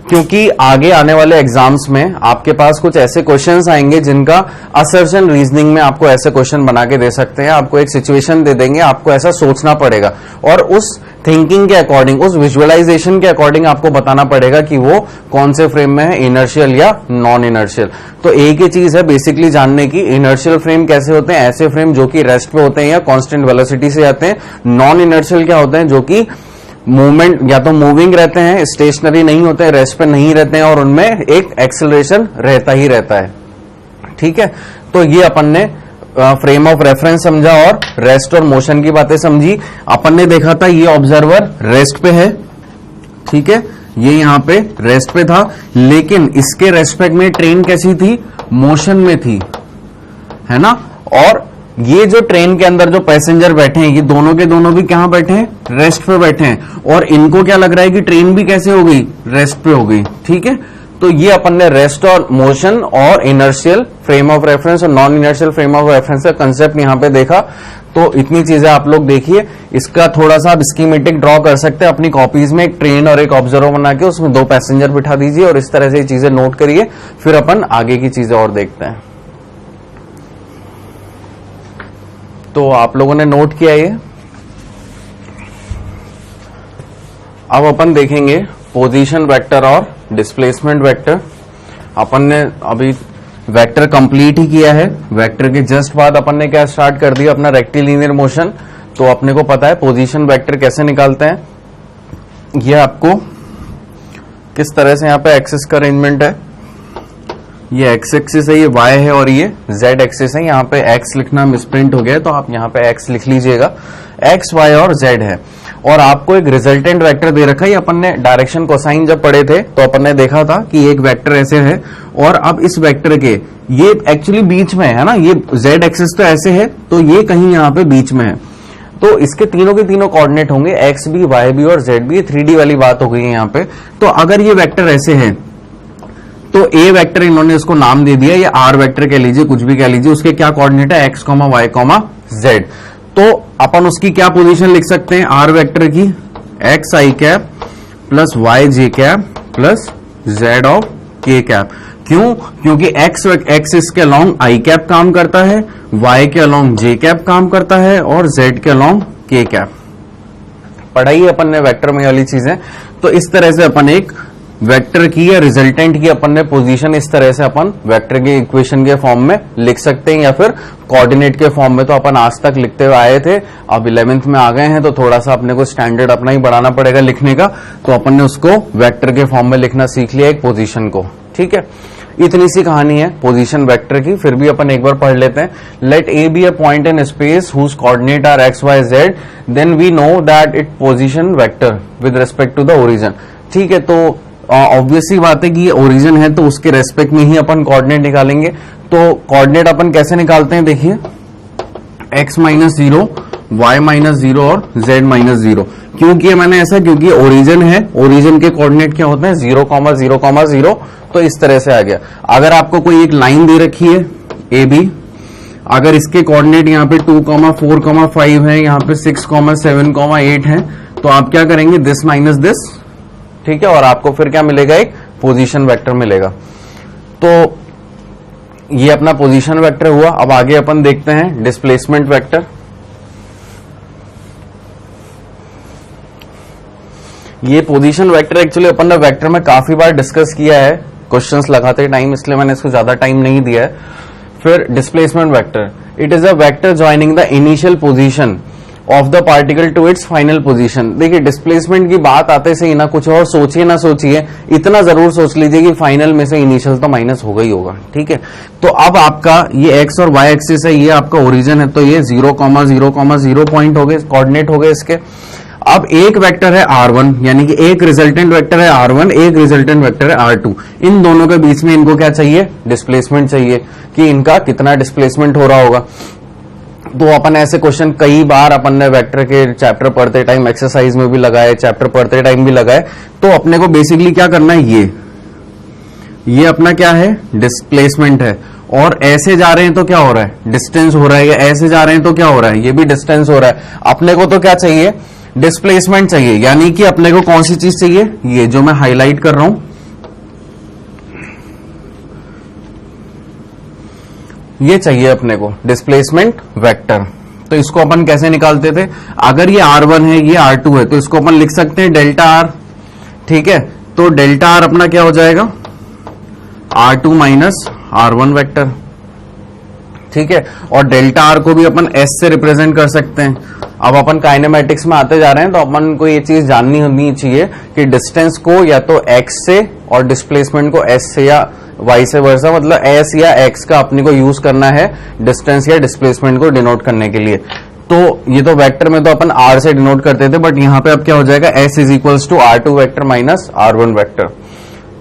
क्योंकि आगे आने वाले एग्जाम्स में आपके पास कुछ ऐसे क्वेश्चंस आएंगे जिनका असर्शन रीजनिंग में आपको ऐसे क्वेश्चन बना के दे सकते हैं। आपको एक सिचुएशन दे देंगे, आपको ऐसा सोचना पड़ेगा और उस थिंकिंग के अकॉर्डिंग, उस विजुअलाइजेशन के अकॉर्डिंग आपको बताना पड़ेगा कि वो कौन से फ्रेम में है, इनर्शियल या नॉन इनर्शियल। तो एक ही चीज है बेसिकली जानने की, इनर्शियल फ्रेम कैसे होते हैं, ऐसे फ्रेम जो कि रेस्ट पे होते हैं या कांस्टेंट वेलोसिटी से आते हैं। नॉन इनर्शियल क्या होते हैं, जो कि मूवमेंट या तो मूविंग रहते हैं, स्टेशनरी नहीं होते हैं, रेस्ट पे नहीं रहते हैं और उनमें एक एक्सेलरेशन रहता ही रहता है। ठीक है, तो ये अपन ने फ्रेम ऑफ रेफरेंस समझा और रेस्ट और मोशन की बातें समझी। अपन ने देखा था ये ऑब्जर्वर रेस्ट पे है, ठीक है, ये यहां पे रेस्ट पे था, लेकिन इसके रेस्पेक्ट में ट्रेन कैसी थी, मोशन में थी, है ना। और ये जो ट्रेन के अंदर जो पैसेंजर बैठे हैं, ये दोनों के दोनों भी कहां बैठे हैं, रेस्ट पे बैठे हैं, और इनको क्या लग रहा है कि ट्रेन भी कैसे हो गई, रेस्ट पे हो गई। ठीक है, तो ये अपन ने रेस्ट और मोशन और इनर्शियल फ्रेम ऑफ रेफरेंस और non inertial frame of reference का कंसेप्ट यहां पे देखा। तो इतनी चीजें आप लोग देखिए, इसका थोड़ा सा आप स्कीमेटिक ड्रॉ कर सकते हैं अपनी कॉपीज में, एक ट्रेन और एक ऑब्जर्वर बना के उसमें दो पैसेंजर बिठा दीजिए और इस तरह से ये चीजें नोट करिए, फिर अपन आगे की चीजें और देखते हैं। तो आप लोगों ने नोट किया ये। अब अपन देखेंगे पोजीशन वेक्टर और डिस्प्लेसमेंट वेक्टर। अपन ने अभी वेक्टर कंप्लीट ही किया है, वेक्टर के जस्ट बाद अपन ने क्या स्टार्ट कर दिया, अपना रेक्टिलिनियर मोशन। तो अपने को पता है पोजीशन वेक्टर कैसे निकालते हैं। ये आपको किस तरह से यहाँ पे एक्सिस का अरेंजमेंट है, ये एक्स एक्सिस है, ये वाई है और ये जेड एक्सिस है। यहाँ पे एक्स लिखना मिसप्रिंट हो गया है, तो आप यहाँ पे एक्स लिख लीजिएगा। एक्स वाई और जेड है, और आपको एक रिजल्टेंट वेक्टर दे रखा है। अपन ने डायरेक्शन कोसाइन जब पढ़े थे तो अपन ने देखा था कि एक वेक्टर ऐसे है, और अब इस वेक्टर के ये एक्चुअली बीच में है ना, ये जेड एक्सिस तो ऐसे है, तो ये कहीं यहाँ पे बीच में है। तो इसके तीनों के तीनों कोऑर्डिनेट होंगे, एक्स भी, वाई भी और जेड भी। 3D वाली बात हो गई है यहाँ पे। तो अगर ये वेक्टर ऐसे है तो ए वेक्टर इन्होंने इसको नाम दे दिया, ये आर वेक्टर कह लीजिए, कुछ भी कह लीजिए, उसके क्या कोऑर्डिनेट है, x comma y comma z. तो अपन उसकी क्या पोजीशन लिख सकते हैं, आर वेक्टर की x i cap plus y j cap plus z of k cap. क्यों? क्योंकि एक्स एक्सिस के अलोंग आई कैप काम करता है, वाई के अलोंग जे कैप काम करता है और जेड के अलोंग के कैप। पढ़ाई अपन ने वेक्टर में वाली चीजें। तो इस तरह से अपन एक वेक्टर की या रिजल्टेंट की अपन ने पोजीशन इस तरह से अपन वेक्टर के इक्वेशन के फॉर्म में लिख सकते हैं, या फिर कोऑर्डिनेट के फॉर्म में। तो अपन आज तक लिखते हुए आए थे, अब 11th में आ गए हैं तो थोड़ा सा अपने को स्टैंडर्ड अपना ही बढ़ाना पड़ेगा लिखने का। तो अपन ने उसको वेक्टर के फॉर्म में लिखना सीख लिया, एक पोजीशन को। ठीक है, इतनी सी कहानी है पोजीशन वेक्टर की। फिर भी अपन एक बार पढ़ लेते हैं। Let A be a point in space whose coordinate are x y z, then we know that it position vector with respect to the origin. ठीक है, तो ऑब्वियसली बात है कि ये ओरिजिन है, तो उसके रेस्पेक्ट में ही अपन कोऑर्डिनेट निकालेंगे। तो कोऑर्डिनेट अपन कैसे निकालते हैं, देखिए x माइनस 0, वाई माइनस 0 और z माइनस 0। क्यों किया मैंने ऐसा, क्योंकि ओरिजिन है, ओरिजिन के कोऑर्डिनेट क्या होते हैं, 0,0,0। तो इस तरह से आ गया। अगर आपको कोई एक लाइन दे रखी है ए बी, अगर इसके कोऑर्डिनेट यहाँ पे 2,4,5 है, यहाँ पे 6,7,8 है, तो आप क्या करेंगे, दिस माइनस दिस। ठीक है, और आपको फिर क्या मिलेगा, एक पोजीशन वेक्टर मिलेगा। तो ये अपना पोजीशन वेक्टर हुआ। अब आगे अपन देखते हैं डिस्प्लेसमेंट वेक्टर। ये पोजीशन वेक्टर एक्चुअली अपन ने वेक्टर में काफी बार डिस्कस किया है क्वेश्चंस लगाते टाइम, इसलिए मैंने इसको ज्यादा टाइम नहीं दिया है। फिर displacement vector, it is a vector joining the initial position of the particle to its final position. देखिए डिस्प्लेसमेंट की बात आते से ही ना कुछ और सोचिए ना सोचिए, इतना जरूर सोच लीजिए कि फाइनल में से इनिशियल तो माइनस होगा ही होगा, ठीक है। तो अब आपका ये एक्स और वाई एक्सिस है, ये आपका ओरिजिन है, तो ये 0,0,0 पॉइंट हो गए, कोऑर्डिनेट हो गए इसके। अब एक वेक्टर है R1, यानी कि एक रिजल्टेंट वेक्टर है R1, एक रिजल्टेंट वेक्टर है R2। इन दोनों के बीच में इनको क्या चाहिए, डिस्प्लेसमेंट चाहिए कि इनका कितना डिस्प्लेसमेंट हो रहा होगा। तो अपन ऐसे क्वेश्चन कई बार अपन ने वेक्टर के चैप्टर पढ़ते टाइम एक्सरसाइज में भी लगाए, चैप्टर पढ़ते टाइम भी लगाए। तो अपने को बेसिकली क्या करना है, ये अपना क्या है, डिस्प्लेसमेंट है। और ऐसे जा रहे हैं तो क्या हो रहा है, डिस्टेंस हो रहा है, या ऐसे जा रहे हैं तो क्या हो रहा है, ये भी डिस्टेंस हो रहा है। अपने को तो क्या चाहिए, डिस्प्लेसमेंट चाहिए, यानी कि अपने को कौन सी चीज चाहिए, ये जो मैं हाईलाइट कर रहा हूं, ये चाहिए अपने को डिस्प्लेसमेंट वेक्टर। तो इसको अपन कैसे निकालते थे, अगर ये R1 है, ये R2 है, तो इसको अपन लिख सकते हैं डेल्टा R, ठीक है। तो डेल्टा R अपना क्या हो जाएगा, R2 माइनस R1 वेक्टर, ठीक है। और डेल्टा R को भी अपन S से रिप्रेजेंट कर सकते हैं। अब अपन काइनेमेटिक्स में आते जा रहे हैं, तो अपन को ये चीज जाननी होनी चाहिए कि डिस्टेंस को या तो x से और डिस्प्लेसमेंट को s से या y से वर्सा, मतलब s या x का अपने को यूज करना है डिस्टेंस या डिस्प्लेसमेंट को डिनोट करने के लिए। तो ये तो वेक्टर में तो अपन r से डिनोट करते थे, बट यहाँ पे अब क्या हो जाएगा, s is equals to R2 vector minus R1 vector.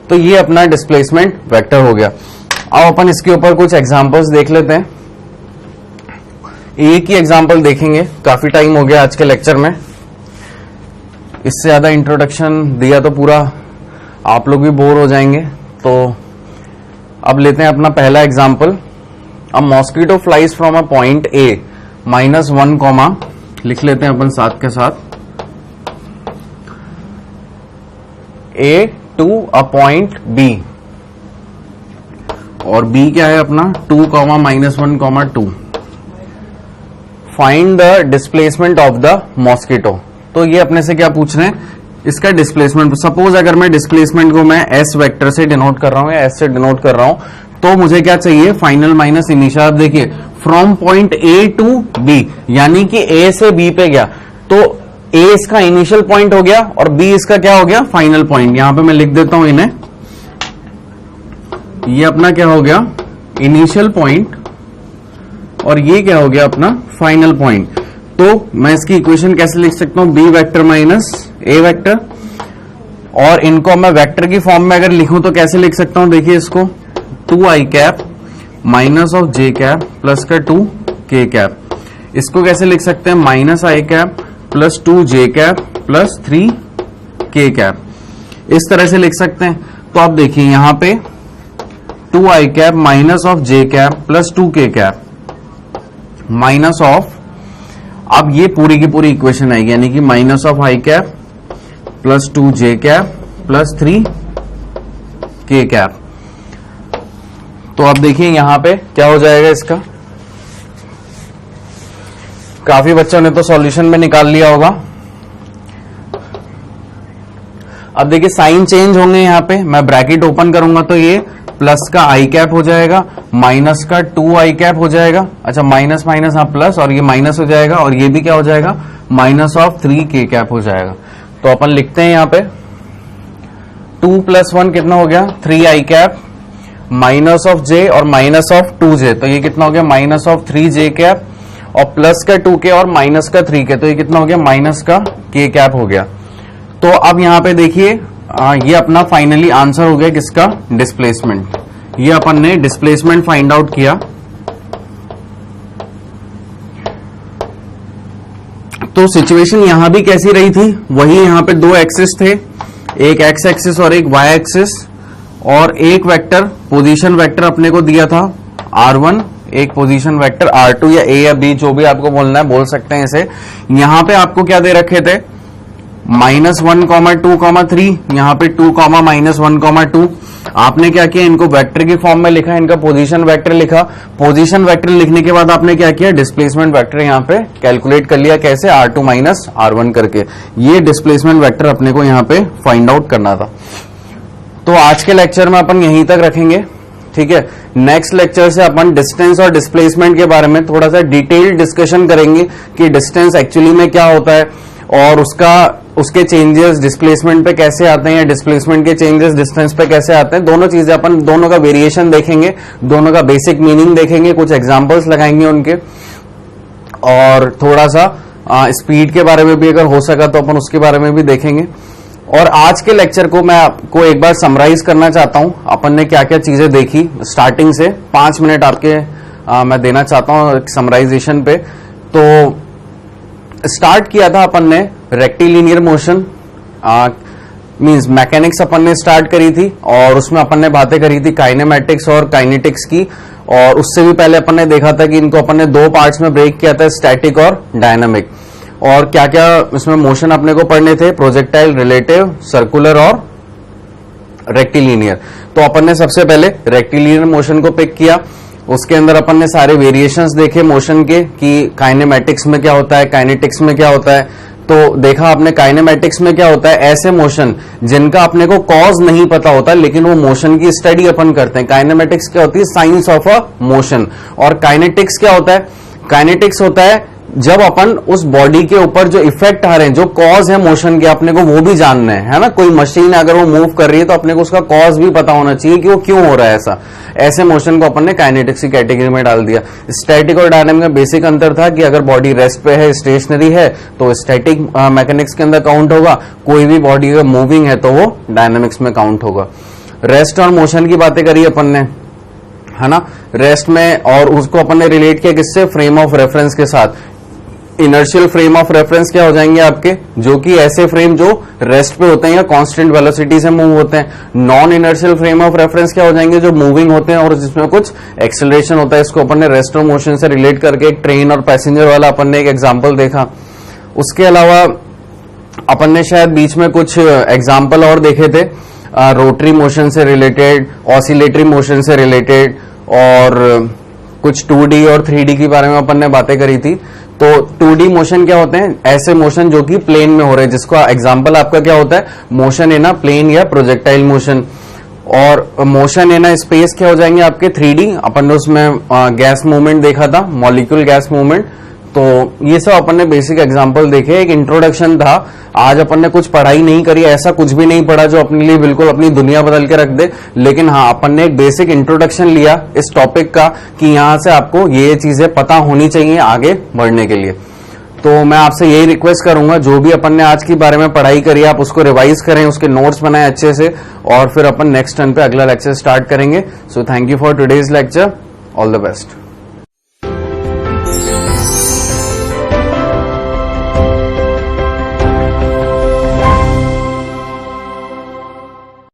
तो ये अपना डिस्प्लेसमेंट वेक्टर हो गया। अब अपन इसके ऊपर कुछ एग्जांपल्स देख लेते हैं। एक ही एग्जांपल देखेंगे, काफी टाइम हो गया आज के लेक्चर में, इससे ज्यादा इंट्रोडक्शन दिया तो पूरा आप लोग भी बोर हो जाएंगे। तो अब लेते हैं अपना पहला example. A mosquito flies from a point A -1, लिख लेते हैं अपन साथ के साथ, ए टू अ पॉइंट बी, और बी क्या है अपना 2, -1, 2। Find the displacement of the mosquito. तो ये अपने से क्या पूछ रहे हैं, इसका डिस्प्लेसमेंट। सपोज अगर मैं डिस्प्लेसमेंट को मैं एस वेक्टर से डिनोट कर रहा हूं या एस से डिनोट कर रहा हूं, तो मुझे क्या चाहिए, फाइनल माइनस इनिशियल। आप देखिए from point A to B, यानी कि ए से बी पे गया, तो ए इसका इनिशियल पॉइंट हो गया और बी इसका क्या हो गया, फाइनल पॉइंट। यहां पे मैं लिख देता हूं इन्हें, ये अपना क्या हो गया, इनिशियल पॉइंट, और ये क्या हो गया अपना फाइनल पॉइंट। तो मैं इसकी इक्वेशन कैसे लिख सकता हूं, बी वेक्टर माइनस ए वेक्टर, और इनको मैं वेक्टर की फॉर्म में अगर लिखूं तो कैसे लिख सकता हूं, देखिए इसको 2i cap minus of J cap plus का 2k कैप। इसको कैसे लिख सकते हैं, minus I cap plus 2j cap plus 3k cap, इस तरह से लिख सकते हैं। तो आप देखिए यहां पे 2i cap minus of J cap plus 2k cap minus of, अब ये पूरी की पूरी इक्वेशन आएगी, यानी कि minus of I cap plus 2j cap plus 3k cap. तो आप देखिए यहां पे क्या हो जाएगा इसका, काफी बच्चों ने तो सॉल्यूशन में निकाल लिया होगा। अब देखिए साइन चेंज होंगे, यहां पे मैं ब्रैकेट ओपन करूंगा तो ये प्लस का आई कैप हो जाएगा, माइनस का 2i कैप हो जाएगा, अच्छा माइनस माइनस हाँ प्लस, और ये माइनस हो जाएगा, और ये भी क्या हो जाएगा, माइनस ऑफ 3k कैप हो जाएगा। तो अपन लिखते हैं यहां पे 2 + 1 कितना हो गया, 3i cap minus of j और माइनस ऑफ 2j, तो ये कितना हो गया, माइनस ऑफ 3j कैप, और प्लस का 2k और माइनस का 3k, तो ये कितना हो गया, माइनस का k कैप हो गया। तो अब यहां पे देखिए ये अपना फाइनली आंसर हो गया किसका, डिस्प्लेसमेंट। ये अपन ने डिस्प्लेसमेंट फाइंड आउट किया। तो सिचुएशन यहां भी कैसी रही थी, वही यहां पे दो एक्सिस थे, एक एक्स एक्सिस और एक वाई एक्सिस, और एक वेक्टर पोजीशन वेक्टर अपने को दिया था R1, एक पोजीशन वेक्टर R2 या A या B, जो भी आपको बोलना है बोल सकते हैं इसे। यहां पे आपको क्या दे रखे थे, -1, 2, 3, यहाँ पे 2, -1, 2। आपने क्या किया, इनको वेक्टर की फॉर्म में लिखा, इनका पोजीशन वेक्टर लिखा। पोजीशन वेक्टर लिखने के बाद आपने क्या किया, डिस्प्लेसमेंट वेक्टर यहाँ पे कैलकुलेट कर लिया, कैसे, R2 माइनस R1 करके। ये डिस्प्लेसमेंट वेक्टर अपने को यहाँ पे फाइंड आउट करना था। तो आज के लेक्चर में अपन यहीं तक रखेंगे। ठीक है। नेक्स्ट लेक्चर से अपन डिस्टेंस और डिस्प्लेसमेंट के बारे में थोड़ा सा डिटेल्ड डिस्कशन करेंगे कि डिस्टेंस एक्चुअली में क्या होता है और उसके चेंजेस डिस्प्लेसमेंट पे कैसे आते हैं या डिस्प्लेसमेंट के चेंजेस डिस्टेंस पे कैसे आते हैं। दोनों चीजें अपन दोनों का वेरिएशन देखेंगे, दोनों का बेसिक मीनिंग देखेंगे, कुछ एग्जांपल्स लगाएंगे उनके, और थोड़ा सा स्पीड के बारे में भी अगर हो सका तो अपन उसके बारे में भी देखेंगे। और आज के लेक्चर को मैं आपको एक बार समराइज करना चाहता हूं, अपन ने क्या क्या चीजें देखी स्टार्टिंग से। 5 मिनट आपके मैं देना चाहता हूं समराइजेशन पे। तो स्टार्ट किया था अपन ने रेक्टिलिनियर मोशन, मींस मैकेनिक्स अपन ने स्टार्ट करी थी और उसमें अपन ने बातें करी थी काइनेमेटिक्स और काइनेटिक्स की। और उससे भी पहले अपन ने देखा था कि इनको अपन ने 2 पार्ट्स में ब्रेक किया था, स्टैटिक और डायनामिक। और क्या क्या इसमें मोशन अपने को पढ़ने थे, प्रोजेक्टाइल, रिलेटिव, सर्कुलर और रेक्टिलिनियर। तो अपन ने सबसे पहले रेक्टिलिनियर मोशन को पिक किया। उसके अंदर अपन ने सारे वेरिएशंस देखे मोशन के कि काइनेमेटिक्स में क्या होता है, काइनेटिक्स में क्या होता है। तो देखा आपने काइनेमेटिक्स में क्या होता है, ऐसे मोशन जिनका अपने को कॉज नहीं पता होता लेकिन वो मोशन की स्टडी अपन करते हैं। काइनेमेटिक्स क्या होती है, साइंस ऑफ अ मोशन। और काइनेटिक्स क्या होता है, काइनेटिक्स होता है जब अपन उस बॉडी के ऊपर जो इफेक्ट आ रहे हैं, जो कॉज है मोशन के, अपने को वो भी जानना है ना। कोई मशीन अगर वो मूव कर रही है तो अपने को उसका कॉज भी पता होना चाहिए कि वो क्यों हो रहा है ऐसा। ऐसे मोशन को अपन ने काइनेटिक्स की कैटेगरी में डाल दिया। स्टैटिक और डायनामिक में बेसिक अंतर था कि अगर बॉडी रेस्ट पे है, स्टेशनरी है, तो स्टैटिक मैकेनिक्स के अंदर काउंट होगा। कोई भी बॉडी अगर मूविंग है तो वो डायनामिक्स में काउंट होगा। रेस्ट और मोशन की बातें करी अपन ने, है ना, रेस्ट में, और उसको अपन ने रिलेट किया किससे, फ्रेम ऑफ रेफरेंस के साथ। इनर्शियल फ्रेम ऑफ रेफरेंस क्या हो जाएंगे आपके, जो कि ऐसे फ्रेम जो रेस्ट पे होते हैं या कांस्टेंट वेलोसिटी से मूव होते हैं। Non inertial frame of reference क्या हो जाएंगे, जो मूविंग होते हैं और जिसमें कुछ एक्सेलरेशन होता है। इसको अपन ने रेस्ट और मोशन से रिलेट करके एक ट्रेन और पैसेंजर वाला अपन ने एक एग्जाम्पल देखा। उसके अलावा अपन ने शायद बीच में कुछ एग्जाम्पल और देखे थे, रोटरी मोशन से रिलेटेड, ऑसिलेटरी मोशन से रिलेटेड, और कुछ 2D और 3D के बारे में अपन ने बातें करी थी। तो 2D मोशन क्या होते हैं, ऐसे मोशन जो कि प्लेन में हो रहे हैं, जिसको एग्जांपल आपका क्या होता है, मोशन इन अ प्लेन या प्रोजेक्टाइल मोशन। और मोशन इन अ स्पेस क्या हो जाएंगे आपके 3D। अपन ने उसमें गैस मूवमेंट देखा था, मॉलिक्यूल गैस मूवमेंट। तो ये सब अपन ने बेसिक एग्जांपल देखे, एक इंट्रोडक्शन था। आज अपन ने कुछ पढ़ाई नहीं करी, ऐसा कुछ भी नहीं पढ़ा जो अपने लिए बिल्कुल अपनी दुनिया बदल के रख दे, लेकिन हाँ अपन ने एक बेसिक इंट्रोडक्शन लिया इस टॉपिक का कि यहाँ से आपको ये चीजें पता होनी चाहिए आगे बढ़ने के लिए। तो मैं आपसे यही रिक्वेस्ट करूंगा, जो भी अपन ने आज के बारे में पढ़ाई करी आप उसको रिवाइज करें, उसके नोट्स बनाएं अच्छे से, और फिर अपन नेक्स्ट टर्न पे अगला लेक्चर स्टार्ट करेंगे। So thank you for today's lecture, all the best.